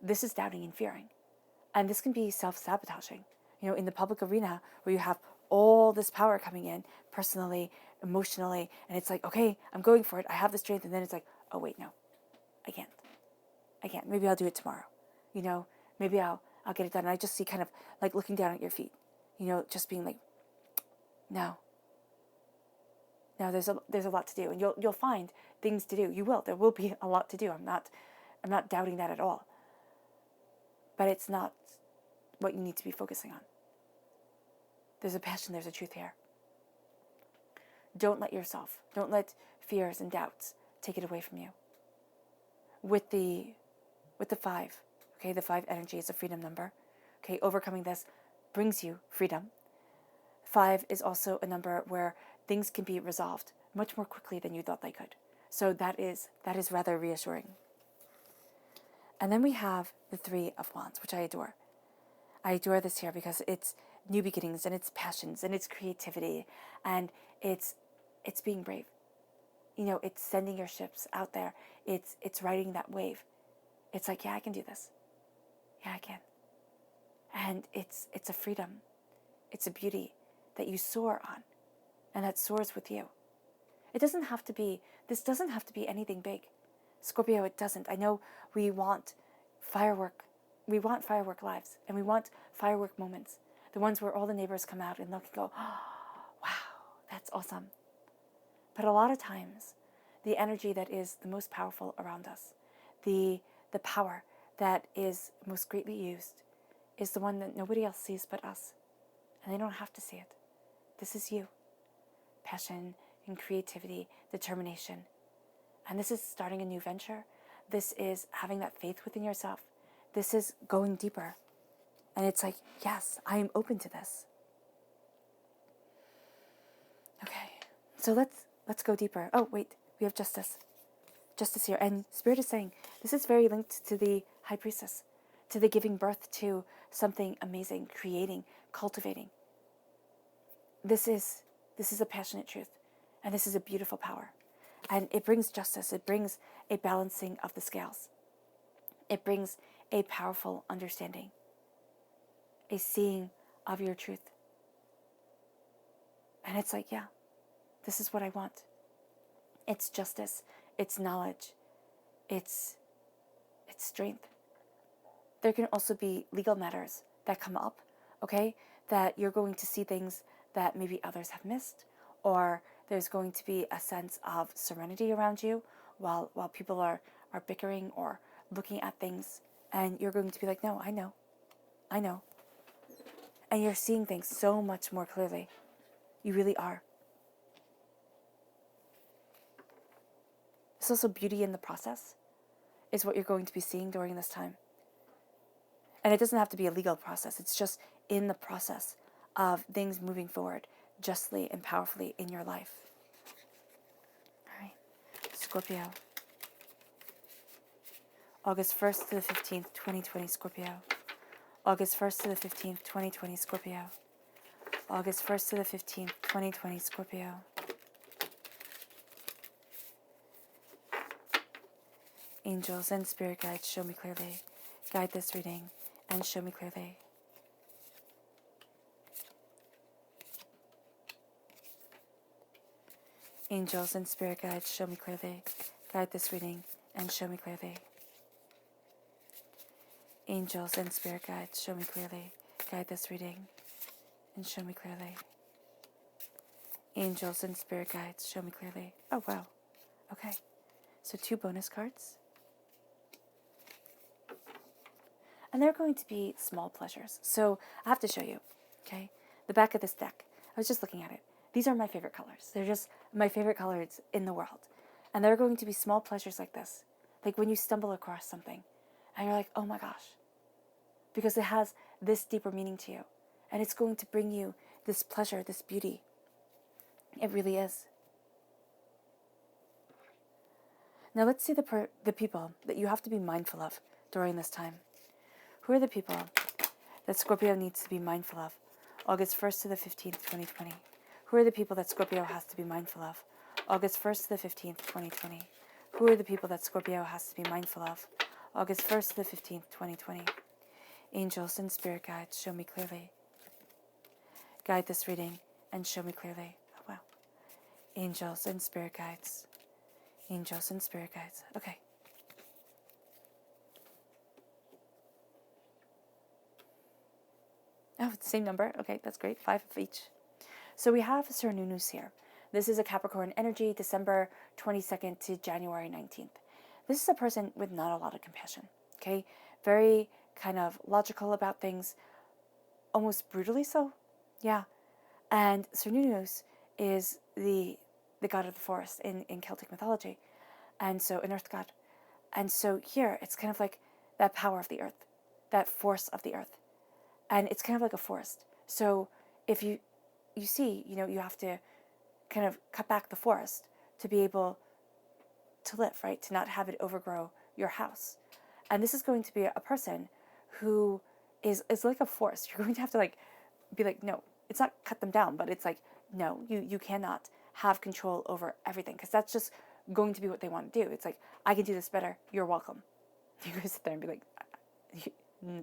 This is doubting and fearing. And this can be self-sabotaging. In the public arena where you have all this power coming in personally, emotionally, and it's like, okay, I'm going for it. I have the strength. And then it's like, oh, wait, no, I can't. Maybe I'll do it tomorrow. Maybe I'll get it done. And I just see kind of like looking down at your feet, just being like, no, there's a lot to do. And you'll find things to do. There will be a lot to do. I'm not doubting that at all. But it's not what you need to be focusing on. There's a passion, there's a truth here. Don't let fears and doubts take it away from you. With the 5, okay, the 5 energy is a freedom number. Okay, overcoming this brings you freedom. 5 is also a number where things can be resolved much more quickly than you thought they could. So that is rather reassuring. And then we have the 3 of Wands, which I adore. I adore this here because it's new beginnings and it's passions and it's creativity and it's being brave. It's sending your ships out there. It's riding that wave. It's like, yeah, I can do this. Yeah, I can. And it's a freedom. It's a beauty that you soar on and that soars with you. This doesn't have to be anything big. Scorpio, it doesn't. I know we want firework lives, and we want firework moments. The ones where all the neighbors come out and look and go, oh, wow, that's awesome. But a lot of times, the energy that is the most powerful around us, the power that is most greatly used, is the one that nobody else sees but us. And they don't have to see it. This is you. Passion and creativity, determination. And this is starting a new venture. This is having that faith within yourself. This is going deeper. And it's like, yes, I am open to this. Okay, so let's go deeper. Oh, wait, we have Justice. Justice here. And Spirit is saying, this is very linked to the High Priestess, to the giving birth to something amazing, creating, cultivating. This is a passionate truth. And this is a beautiful power. And it brings justice. It brings a balancing of the scales. It brings a powerful understanding, a seeing of your truth. And it's like, yeah, this is what I want. It's justice, it's knowledge, it's strength. There can also be legal matters that come up, okay? That you're going to see things that maybe others have missed, or there's going to be a sense of serenity around you while people are bickering or looking at things, and you're going to be like, no, I know. And you're seeing things so much more clearly. You really are. There's also beauty in the process, is what you're going to be seeing during this time. And it doesn't have to be a legal process. It's just in the process of things moving forward justly and powerfully in your life. All right. Scorpio. August 1st to the 15th, 2020, Scorpio. August 1st to the 15th, 2020, Scorpio. August 1st to the 15th, 2020, Scorpio. Angels and spirit guides, show me clearly. Guide this reading and show me clearly. Angels and spirit guides, show me clearly. Guide this reading and show me clearly. Angels and spirit guides, show me clearly. Guide this reading and show me clearly. Angels and spirit guides, show me clearly. Oh, wow. Okay. So 2 bonus cards. And they're going to be small pleasures. So I have to show you, okay? The back of this deck. I was just looking at it. These are my favorite colors. They're just my favorite colors in the world. And they're going to be small pleasures like this. Like when you stumble across something and you're like, oh my gosh. Because it has this deeper meaning to you. And it's going to bring you this pleasure, this beauty. It really is. Now let's see the people that you have to be mindful of during this time. Who are the people that Scorpio needs to be mindful of? August 1st to the 15th, 2020. Who are the people that Scorpio has to be mindful of? August 1st to the 15th, 2020. Who are the people that Scorpio has to be mindful of? August 1st to the 15th, 2020. Angels and spirit guides, show me clearly. Guide this reading and show me clearly. Oh, wow. Angels and spirit guides. Angels and spirit guides. Okay. Oh, it's the same number. Okay, that's great. 5 of each. So we have Cernunnos here. This is a Capricorn energy, December 22nd to January 19th. This is a person with not a lot of compassion, okay? Very kind of logical about things, almost brutally so. Yeah. And Cernunnos is the god of the forest in Celtic mythology, and so an earth god. And so here, it's kind of like that power of the earth, that force of the earth. And it's kind of like a forest. So if you see, you have to kind of cut back the forest to be able to live, right? To not have it overgrow your house. And this is going to be a person who is like a forest. You're going to have to be like, no, it's not cut them down, but it's like, no, you cannot have control over everything, because that's just going to be what they want to do. It's like, I can do this better. You're welcome. You're going to sit there and be like,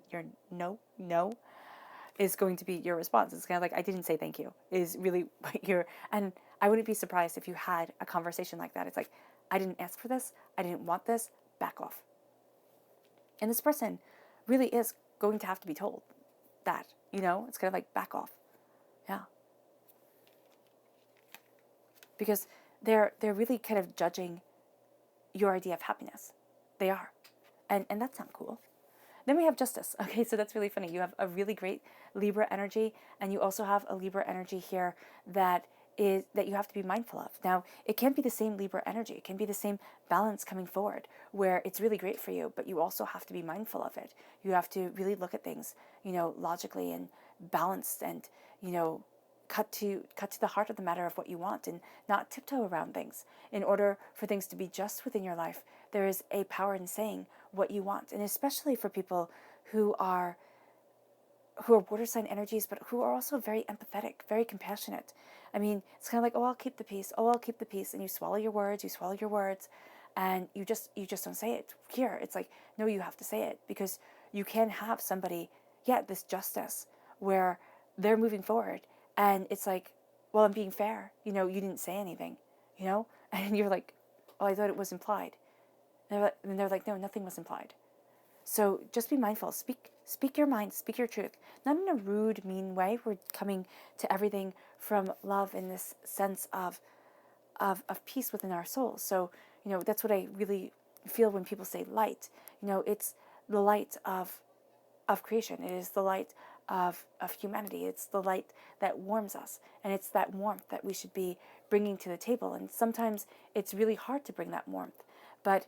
you're no. Is going to be your response. It's kind of like, I didn't say thank you, is really what you're, and I wouldn't be surprised if you had a conversation like that. It's like, I didn't ask for this, I didn't want this, back off. And this person really is going to have to be told that, it's kind of like, back off. Yeah. Because they're really kind of judging your idea of happiness. They are. And that's not cool. Then we have justice. Okay, so that's really funny. You have a really great Libra energy, and you also have a Libra energy here that you have to be mindful of. Now, it can't be the same Libra energy. It can be the same balance coming forward, where it's really great for you, but you also have to be mindful of it. You have to really look at things, logically and balanced, and, cut to the heart of the matter of what you want, and not tiptoe around things. In order for things to be just within your life, there is a power in saying what you want. And especially for people who are water sign energies, but who are also very empathetic, very compassionate. I mean, it's kind of like, oh, I'll keep the peace. Oh, I'll keep the peace. And you swallow your words, and you just don't say it. Here, it's like, no, you have to say it, because you can have somebody, this justice, where they're moving forward, and it's like, well, I'm being fair. You didn't say anything, and you're like, oh, I thought it was implied. And they're like, no, nothing was implied. So just be mindful. Speak your mind, speak your truth. Not in a rude, mean way. We're coming to everything from love in this sense of peace within our souls. So, that's what I really feel when people say light. It's the light of creation. It is the light of humanity. It's the light that warms us. And it's that warmth that we should be bringing to the table. And sometimes it's really hard to bring that warmth. But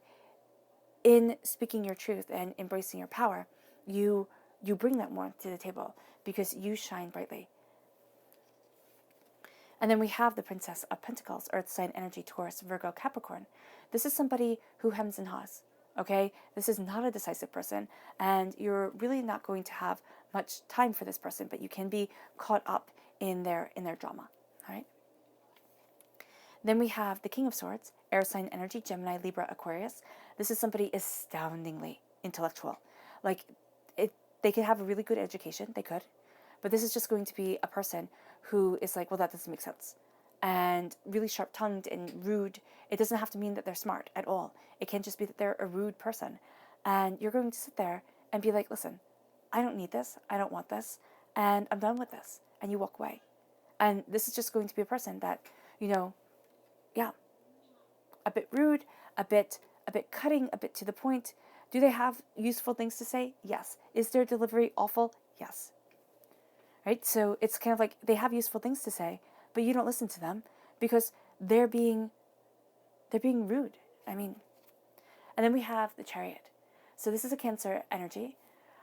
in speaking your truth and embracing your power, you bring that warmth to the table because you shine brightly. And then we have the Princess of Pentacles, Earth sign energy, Taurus, Virgo, Capricorn. This is somebody who hems and haws, okay? This is not a decisive person, and you're really not going to have much time for this person, but you can be caught up in their drama, all right? Then we have the King of Swords, air sign energy, Gemini, Libra, Aquarius. This is somebody astoundingly intellectual. Like, they could have a really good education, they could, but this is just going to be a person who is like, well, that doesn't make sense. And really sharp-tongued and rude. It doesn't have to mean that they're smart at all. It can just be that they're a rude person. And you're going to sit there and be like, listen, I don't need this, I don't want this, and I'm done with this. And you walk away. And this is just going to be a person that, yeah, a bit rude, a bit cutting, a bit to the point. Do they have useful things to say? Yes. Is their delivery awful? Yes. Right? So it's kind of like they have useful things to say, but you don't listen to them because they're being rude. And then we have the Chariot. So this is a Cancer energy,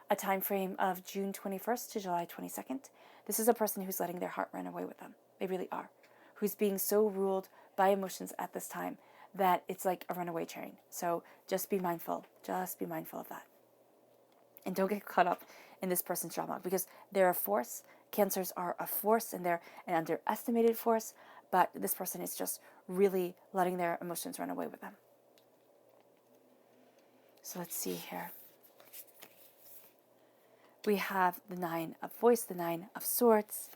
a time frame of June 21st to July 22nd. This is a person who's letting their heart run away with them. They really are. Who's being so ruled by emotions at this time that it's like a runaway train. So just be mindful. Just be mindful of that. And don't get caught up in this person's drama because they're a force. Cancers are a force and they're an underestimated force, but this person is just really letting their emotions run away with them. So let's see here. We have the Nine of Voice, the Nine of Swords.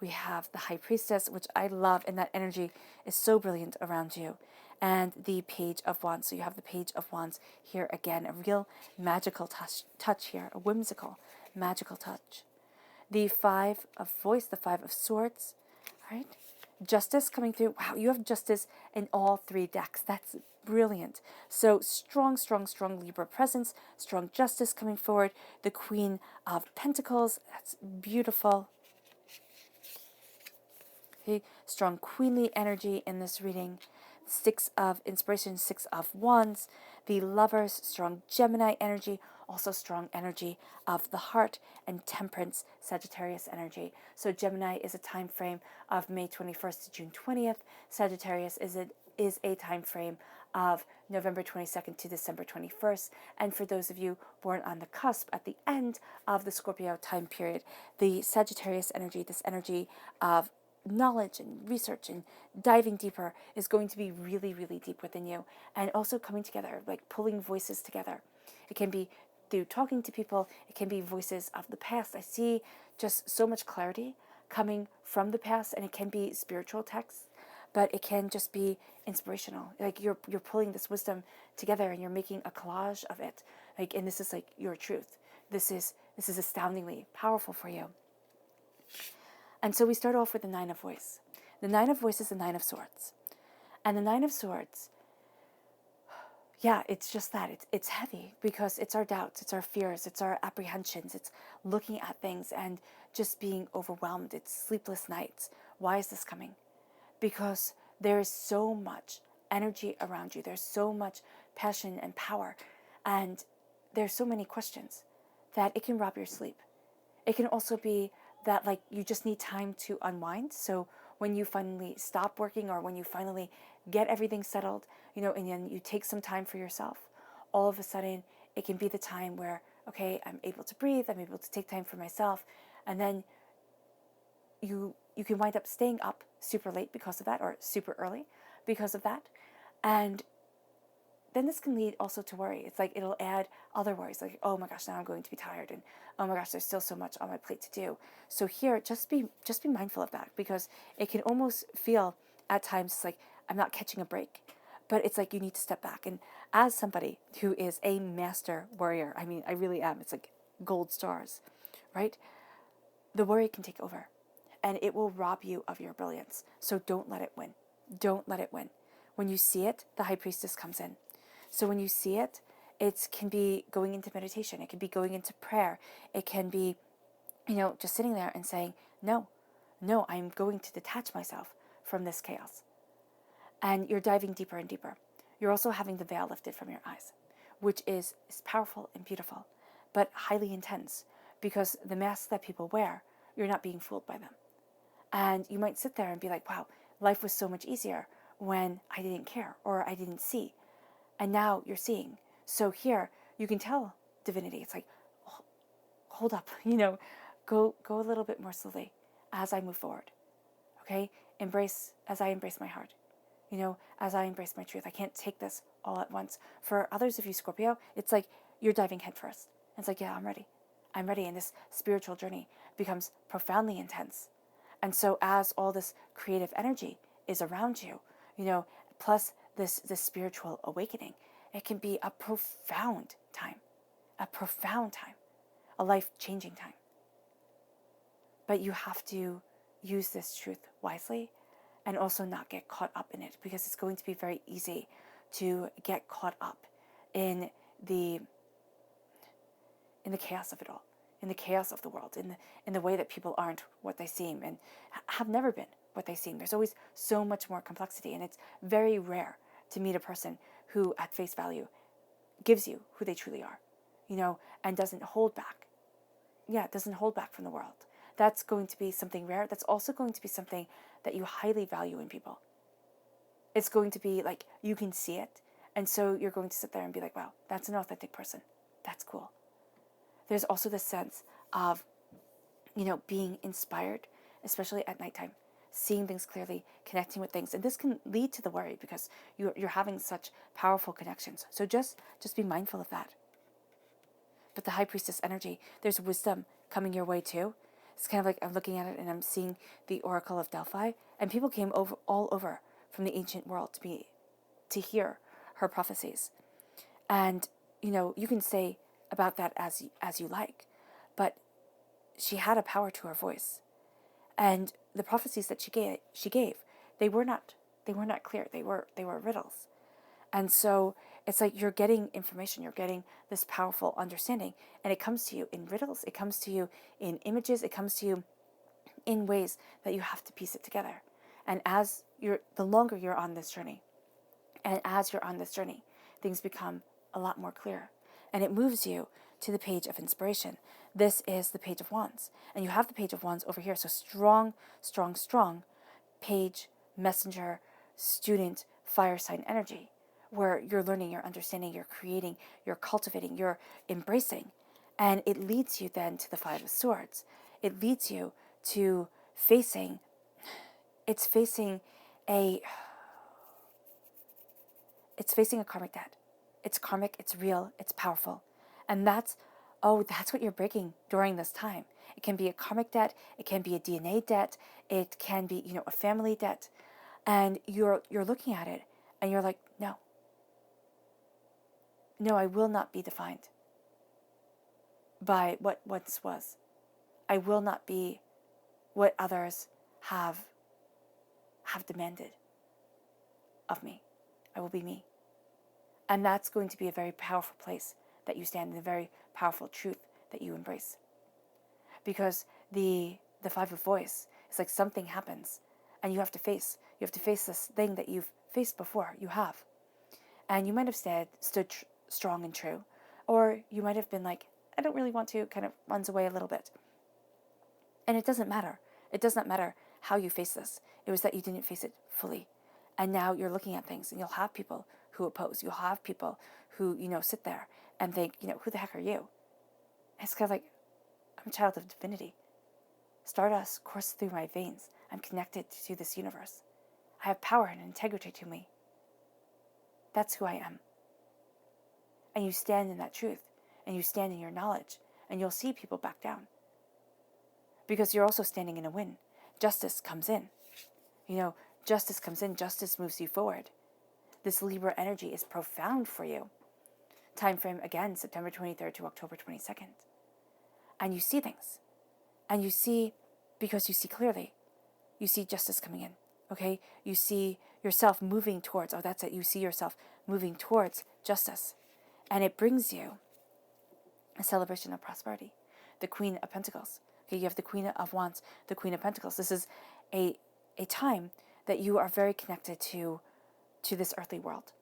We have the High Priestess, which I love, and that energy is so brilliant around you. And the Page of Wands. So you have the Page of Wands here again, a real magical touch here, a whimsical, magical touch. The Five of Voice, the Five of Swords, right? Justice coming through. Wow, you have Justice in all three decks. That's brilliant. So strong, strong, strong Libra presence, strong Justice coming forward. The Queen of Pentacles, that's beautiful. Okay, strong queenly energy in this reading. Six of Inspiration, Six of Wands. The Lovers, strong Gemini energy, also strong energy of the heart, and Temperance, Sagittarius energy. So Gemini is a time frame of May 21st to June 20th. Sagittarius is a time frame of November 22nd to December 21st. And for those of you born on the cusp at the end of the Scorpio time period, the Sagittarius energy, this energy of knowledge and research and diving deeper, is going to be really, really deep within you, and also coming together, like pulling voices together. It can be through talking to people. It can be voices of the past. I see just so much clarity coming from the past, and it can be spiritual texts, but it can just be inspirational. Like you're pulling this wisdom together and you're making a collage of it. And this is like your truth. This is astoundingly powerful for you. And so we start off with the Nine of Voice. The Nine of Voice is the Nine of Swords. And the Nine of Swords, yeah, it's just that. It's heavy because it's our doubts, it's our fears, it's our apprehensions, it's looking at things and just being overwhelmed. It's sleepless nights. Why is this coming? Because there is so much energy around you. There's so much passion and power. And there's so many questions that it can rob your sleep. It can also be that you just need time to unwind. So when you finally stop working, or when you finally get everything settled, and then you take some time for yourself, all of a sudden it can be the time where, okay, I'm able to breathe, I'm able to take time for myself, and then you can wind up staying up super late because of that, or super early because of that. And then this can lead also to worry. It's like it'll add other worries, like, oh my gosh, now I'm going to be tired, and oh my gosh, there's still so much on my plate to do. So here, just be mindful of that, because it can almost feel at times like I'm not catching a break. But it's like you need to step back. And as somebody who is a master warrior, I mean, I really am. It's like gold stars, right? The worry can take over and it will rob you of your brilliance. So don't let it win. Don't let it win. When you see it, the high priestess comes in. So when you see it, it can be going into meditation. It can be going into prayer. It can be, just sitting there and saying, no, I'm going to detach myself from this chaos. And you're diving deeper and deeper. You're also having the veil lifted from your eyes, which is powerful and beautiful, but highly intense, because the masks that people wear, you're not being fooled by them. And you might sit there and be like, wow, life was so much easier when I didn't care or I didn't see. And now you're seeing. So here you can tell divinity. It's like, hold up, go a little bit more slowly as I move forward. Okay? As I embrace my heart. As I embrace my truth. I can't take this all at once. For others of you, Scorpio, it's like you're diving headfirst. It's like, yeah, I'm ready. I'm ready. And this spiritual journey becomes profoundly intense. And so as all this creative energy is around you, plus this spiritual awakening, it can be a profound time, a life-changing time. But you have to use this truth wisely and also not get caught up in it, because it's going to be very easy to get caught up in the chaos of it all, in the chaos of the world, in the way that people aren't what they seem and have never been what they seem. There's always so much more complexity, and it's very rare to meet a person who at face value gives you who they truly are, and doesn't hold back. Yeah, doesn't hold back from the world. That's going to be something rare. That's also going to be something that you highly value in people. It's going to be like you can see it, and so you're going to sit there and be like, wow, that's an authentic person. That's cool. There's also this sense of, being inspired, especially at nighttime, seeing things clearly, connecting with things. And this can lead to the worry because you're having such powerful connections. So just be mindful of that. But the high priestess energy, there's wisdom coming your way too. It's kind of like I'm looking at it and I'm seeing the Oracle of Delphi, and people came all over from the ancient world to hear her prophecies. And, you can say about that as you like, but she had a power to her voice. And the prophecies that she gave, they were not clear. They were riddles. And so it's like you're getting information, you're getting this powerful understanding, and it comes to you in riddles, it comes to you in images, it comes to you in ways that you have to piece it together. And the longer you're on this journey, and as you're on this journey, things become a lot more clear. And it moves you to the page of inspiration. This is the Page of Wands. And you have the Page of Wands over here. So strong, strong, strong page, messenger, student, fire sign energy, where you're learning, you're understanding, you're creating, you're cultivating, you're embracing. And it leads you then to the Five of Swords. It leads you to facing a karmic debt. It's karmic, it's real, it's powerful. And that's what you're breaking during this time. It can be a karmic debt, it can be a DNA debt, it can be, a family debt. And you're looking at it and you're like, no, I will not be defined by what once was. I will not be what others have demanded of me. I will be me. And that's going to be a very powerful place that you stand in, a very powerful truth that you embrace. Because the Five of Voice is like something happens and you have to face this thing that you've faced before. You have. And you might have stood strong and true. Or you might have been like, I don't really want to, kind of runs away a little bit. And it doesn't matter. It does not matter how you face this. It was that you didn't face it fully. And now you're looking at things and you'll have people who oppose. You'll have people who, sit there and think, who the heck are you? And it's kind of like, I'm a child of divinity. Stardust courses through my veins. I'm connected to this universe. I have power and integrity to me. That's who I am. And you stand in that truth, and you stand in your knowledge, and you'll see people back down. Because you're also standing in a win. Justice comes in. Justice comes in. Justice moves you forward. this Libra energy is profound for you. Time frame, again, September 23rd to October 22nd. And you see things. And you see, because you see clearly, you see justice coming in, okay? You see yourself moving towards, oh, that's it, you see yourself moving towards justice. And it brings you a celebration of prosperity. The Queen of Pentacles. Okay, you have the Queen of Wands, the Queen of Pentacles. This is a time that you are very connected to this earthly world,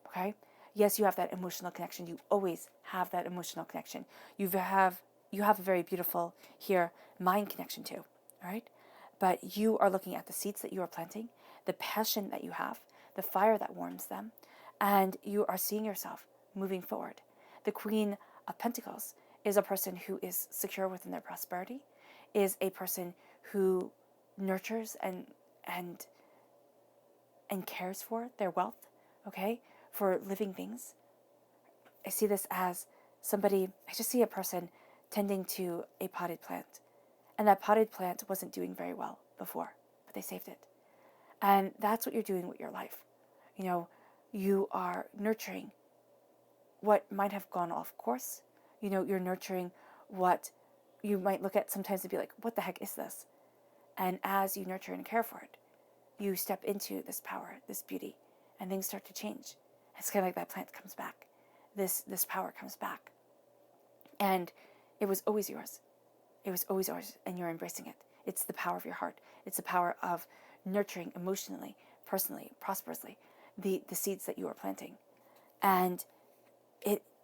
okay? Yes, you have that emotional connection. You always have that emotional connection. You have a very beautiful here mind connection too, all right? But you are looking at the seeds that you are planting, the passion that you have, the fire that warms them, and you are seeing yourself moving forward. The Queen of Pentacles is a person who is secure within their prosperity, is a person who nurtures and cares for their wealth, okay, for living things. I see this as somebody, I just see a person tending to a potted plant. And that potted plant wasn't doing very well before, but they saved it. And that's what you're doing with your life. You know, you are nurturing what might have gone off course. You know, you're nurturing what you might look at sometimes and be like, what the heck is this? And as you nurture and care for it, you step into this power, this beauty, and things start to change. It's kind of like that plant comes back. This power comes back. And it was always yours. It was always yours, and you're embracing it. It's the power of your heart. It's the power of nurturing emotionally, personally, prosperously, the seeds that you are planting. And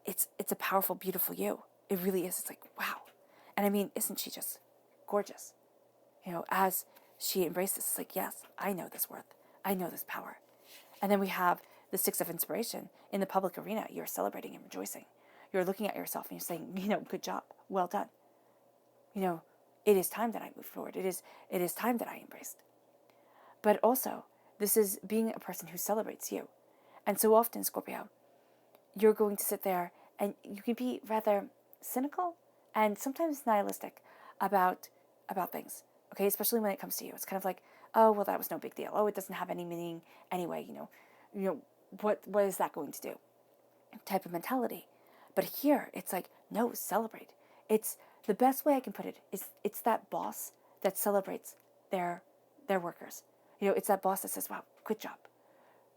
it's a powerful, beautiful you. It really is. It's like, wow. And I mean, isn't she just gorgeous? You know, as she embraces, it's like, yes, I know this worth. I know this power. And then we have the Six of Inspiration. In the public arena, you're celebrating and rejoicing. You're looking at yourself and you're saying, you know, good job, well done. You know, it is time that I move forward. It is time that I embraced. But also, this is being a person who celebrates you. And so often, Scorpio, you're going to sit there and you can be rather cynical and sometimes nihilistic about things. Okay, especially when it comes to you. It's kind of like, oh, well, that was no big deal. Oh, it doesn't have any meaning anyway, you know, what is that going to do? Type of mentality. But here, it's like, no, celebrate. It's the best way I can put it is it's that boss that celebrates their workers. You know, it's that boss that says, wow, good job.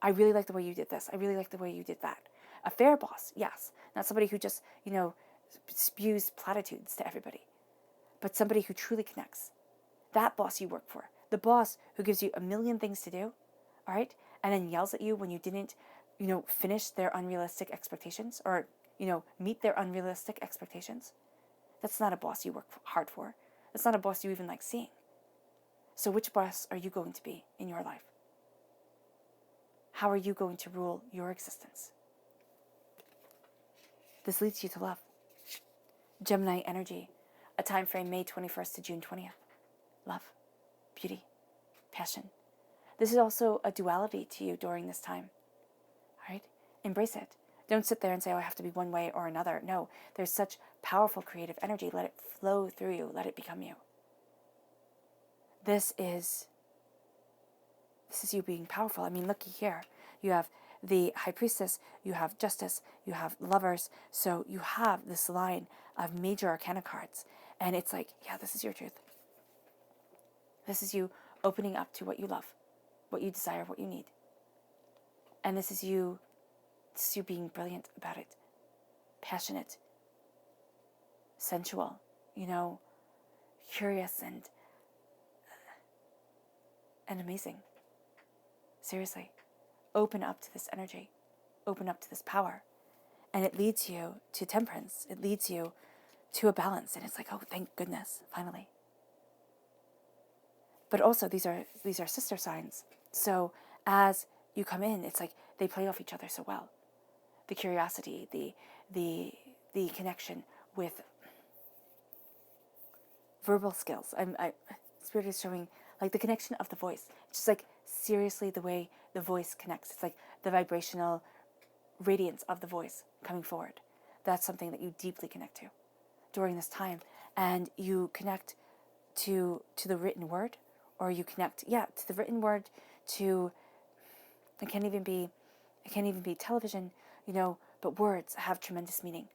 I really like the way you did this. I really like the way you did that. A fair boss, yes. Not somebody who just, you know, spews platitudes to everybody. But somebody who truly connects. That boss you work for. The boss who gives you a million things to do, all right? And then yells at you when you didn't, you know, finish their unrealistic expectations or, you know, meet their unrealistic expectations. That's not a boss you work hard for. That's not a boss you even like seeing. So which boss are you going to be in your life? How are you going to rule your existence? This leads you to love. Gemini energy, a time frame May 21st to June 20th. Love, beauty, passion. This is also a duality to you during this time. All right? Embrace it. Don't sit there and say, oh, I have to be one way or another. No, there's such powerful creative energy. Let it flow through you. Let it become you. This is you being powerful. I mean, looky here. You have the High Priestess, you have Justice, you have Lovers. So you have this line of major arcana cards. And it's like, yeah, this is your truth. This is you opening up to what you love, what you desire, what you need. And this is you being brilliant about it, passionate, sensual, you know, curious and amazing. Seriously, open up to this energy, open up to this power, and it leads you to temperance. It leads you to a balance, and it's like, oh, thank goodness, finally. But also, these are sister signs. So as you come in, it's like they play off each other so well. The curiosity, the connection with verbal skills. Spirit is showing like the connection of the voice. It's just like seriously the way the voice connects. It's like the vibrational radiance of the voice coming forward. That's something that you deeply connect to during this time, and you connect to the written word, or you connect to the written word. To it can even be It can't even be television, but words have tremendous meaning.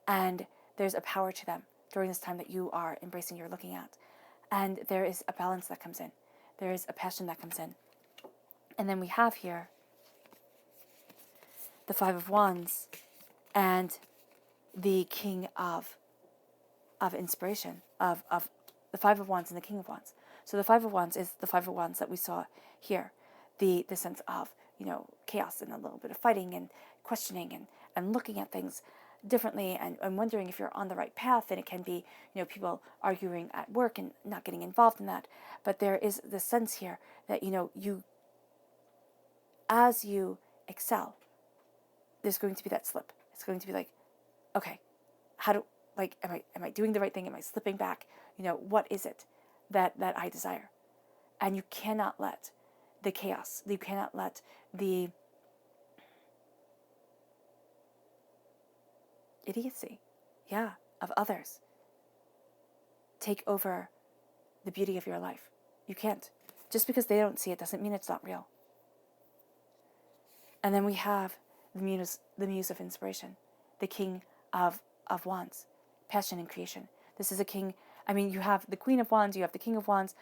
And there's a power to them during this time that you are embracing, you're looking at. And there is a balance that comes in. There is a passion that comes in. And then we have here the Five of Wands and the King of Inspiration, of the Five of Wands and the King of Wands. So the Five of Wands is the Five of Wands that we saw here. The sense of, chaos and a little bit of fighting and questioning and looking at things differently and wondering if you're on the right path. And it can be, people arguing at work and not getting involved in that. But there is the sense here that, you, as you excel, there's going to be that slip. It's going to be like, okay, am I doing the right thing? Am I slipping back? What is it that I desire? And you cannot let the chaos, you cannot let the idiocy, of others take over the beauty of your life. You can't. Just because they don't see it doesn't mean it's not real. And then we have the muse of inspiration, the King of Wands, passion and creation. This is a king. You have the Queen of Wands, you have the King of Wands.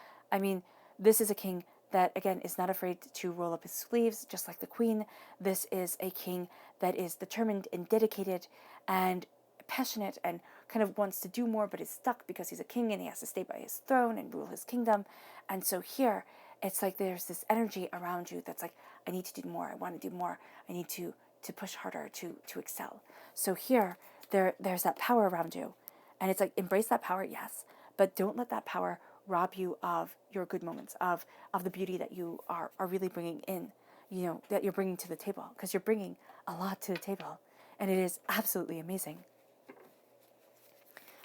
This is a king that, again, is not afraid to roll up his sleeves, just like the Queen. This is a king that is determined and dedicated and passionate and kind of wants to do more, but is stuck because he's a king and he has to stay by his throne and rule his kingdom. And so here, it's like there's this energy around you that's like, I need to do more, I want to do more, I need to push harder, to excel. So here, there's that power around you. And it's like, embrace that power, yes, but don't let that power rob you of your good moments, of the beauty that you are really bringing in, that you're bringing to the table, because you're bringing a lot to the table, and it is absolutely amazing.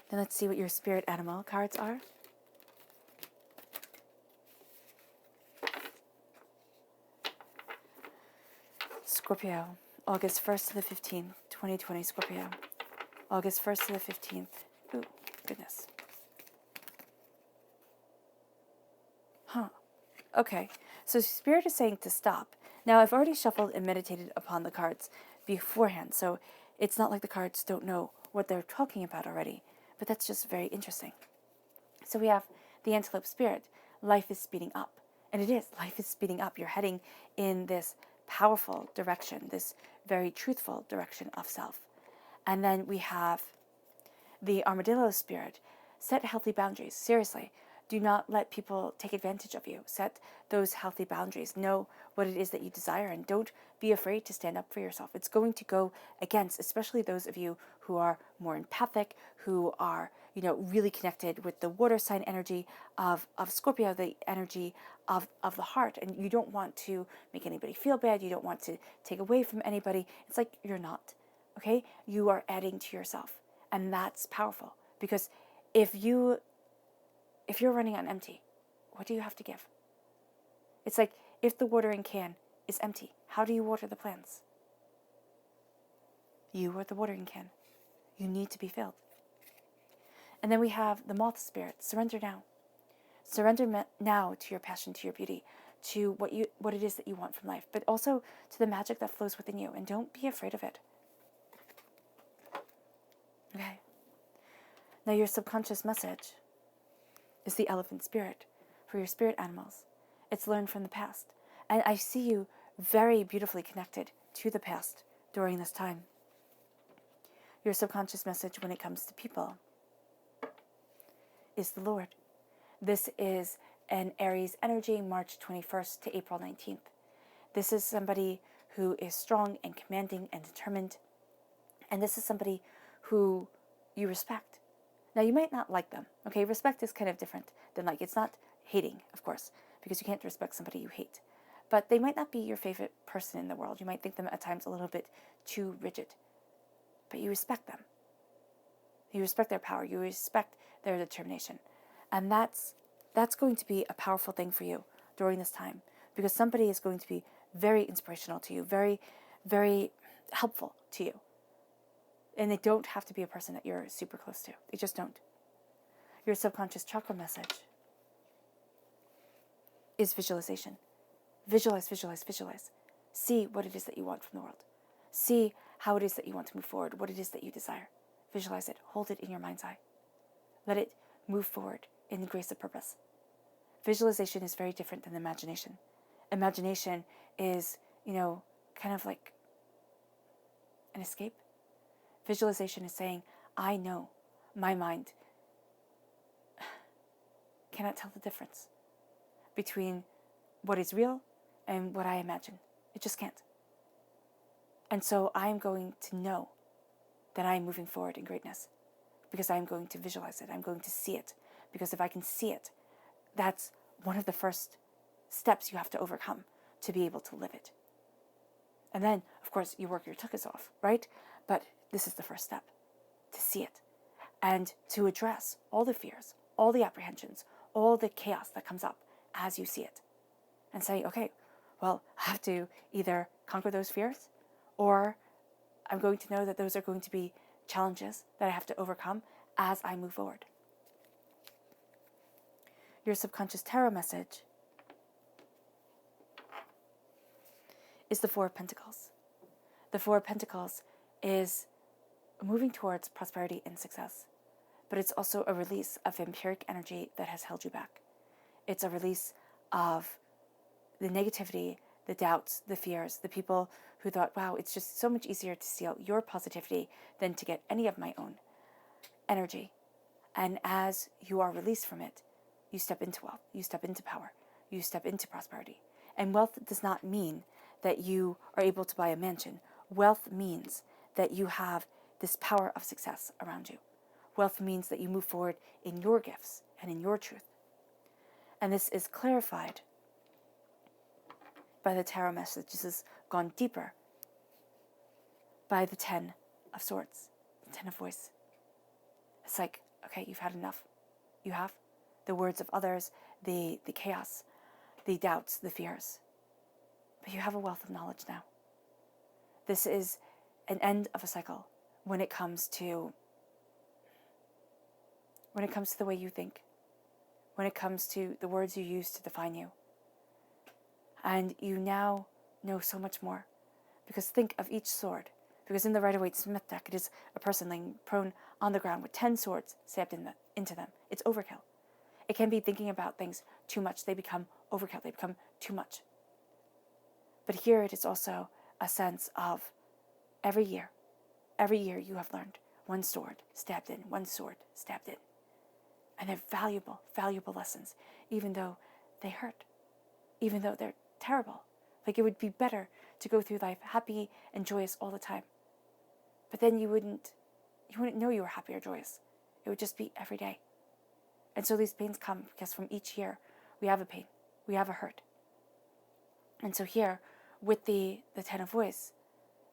Then let's see what your spirit animal cards are. Scorpio, August 1st to the 15th, 2020, Scorpio. August 1st to the 15th. Ooh, goodness. Okay, so Spirit is saying to stop. Now, I've already shuffled and meditated upon the cards beforehand, so it's not like the cards don't know what they're talking about already, but that's just very interesting. So we have the Antelope Spirit. Life is speeding up, and it is. Life is speeding up. You're heading in this powerful direction, this very truthful direction of self. And then we have the Armadillo Spirit. Set healthy boundaries. Seriously. Do not let people take advantage of you. Set those healthy boundaries. Know what it is that you desire, and don't be afraid to stand up for yourself. It's going to go against, especially those of you who are more empathic, who are, really connected with the water sign energy of Scorpio, the energy of the heart. And you don't want to make anybody feel bad. You don't want to take away from anybody. It's like you're not, okay? You are adding to yourself. And that's powerful, because if you're running on empty, what do you have to give? It's like, if the watering can is empty, how do you water the plants? You are the watering can. You need to be filled. And then we have the Moth Spirit. Surrender now. Surrender now to your passion, to your beauty, to what it is that you want from life, but also to the magic that flows within you. And don't be afraid of it. Okay. Now your subconscious message is the Elephant Spirit for your spirit animals. It's learned from the past. And I see you very beautifully connected to the past during this time. Your subconscious message when it comes to people is the Lord. This is an Aries energy, March 21st to April 19th. This is somebody who is strong and commanding and determined. And this is somebody who you respect. Now, you might not like them, okay? Respect is kind of different than like. It's not hating, of course, because you can't respect somebody you hate. But they might not be your favorite person in the world. You might think them at times a little bit too rigid. But you respect them. You respect their power. You respect their determination. And that's going to be a powerful thing for you during this time, because somebody is going to be very inspirational to you, very, very helpful to you. And they don't have to be a person that you're super close to. They just don't. Your subconscious chakra message is visualization. Visualize, visualize, visualize. See what it is that you want from the world. See how it is that you want to move forward, what it is that you desire. Visualize it. Hold it in your mind's eye. Let it move forward in the grace of purpose. Visualization is very different than imagination. Imagination is, kind of like an escape. Visualization is saying, I know my mind cannot tell the difference between what is real and what I imagine. It just can't. And so I'm going to know that I'm moving forward in greatness because I'm going to visualize it. I'm going to see it. Because if I can see it, that's one of the first steps you have to overcome to be able to live it. And then, of course, you work your tuchus off, right? But this is the first step, to see it and to address all the fears, all the apprehensions, all the chaos that comes up as you see it. And say, okay, well, I have to either conquer those fears, or I'm going to know that those are going to be challenges that I have to overcome as I move forward. Your subconscious tarot message is the Four of Pentacles. The Four of Pentacles is moving towards prosperity and success, but it's also a release of vampiric energy that has held you back. It's a release of the negativity, the doubts, the fears, the people who thought, wow, it's just so much easier to steal your positivity than to get any of my own energy. And as you are released from it, you step into wealth, you step into power, you step into prosperity. And wealth does not mean that you are able to buy a mansion. Wealth means that you have this power of success around you. Wealth means that you move forward in your gifts and in your truth. And this is clarified by the tarot message. This has gone deeper by the Ten of Swords, the Ten of Voice. It's like, okay, you've had enough. You have the words of others, the chaos, the doubts, the fears. But you have a wealth of knowledge now. This is an end of a cycle when it comes to the way you think, when it comes to the words you use to define you. And you now know so much more. Because think of each sword. Because in the Rider-Waite-Smith deck, it is a person laying prone on the ground with 10 swords stabbed into them. It's overkill. It can be thinking about things too much. They become overkill. They become too much. But here it is also a sense of every year you have learned one sword stabbed in, one sword stabbed in. And they're valuable, valuable lessons, even though they hurt, even though they're terrible. Like, it would be better to go through life happy and joyous all the time. But then you wouldn't know you were happy or joyous. It would just be every day. And so these pains come because from each year we have a pain, we have a hurt. And so here, with the Ten of Voice,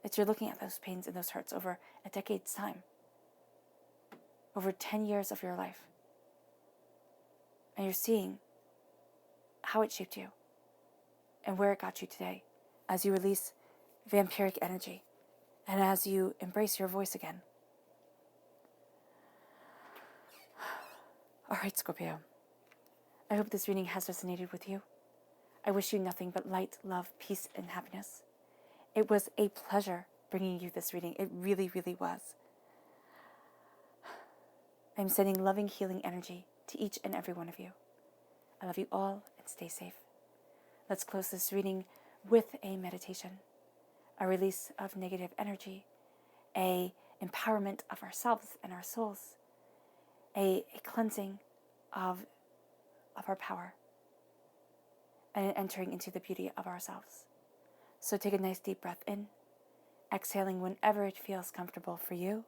that you're looking at those pains and those hurts over a decade's time, over 10 years of your life. And you're seeing how it shaped you and where it got you today as you release vampiric energy and as you embrace your voice again. All right, Scorpio. I hope this reading has resonated with you. I wish you nothing but light, love, peace, and happiness. It was a pleasure bringing you this reading. It really, really was. I'm sending loving, healing energy to each and every one of you. I love you all, and stay safe. Let's close this reading with a meditation, a release of negative energy, a empowerment of ourselves and our souls, a cleansing of our power, and entering into the beauty of ourselves. So take a nice deep breath in, exhaling whenever it feels comfortable for you,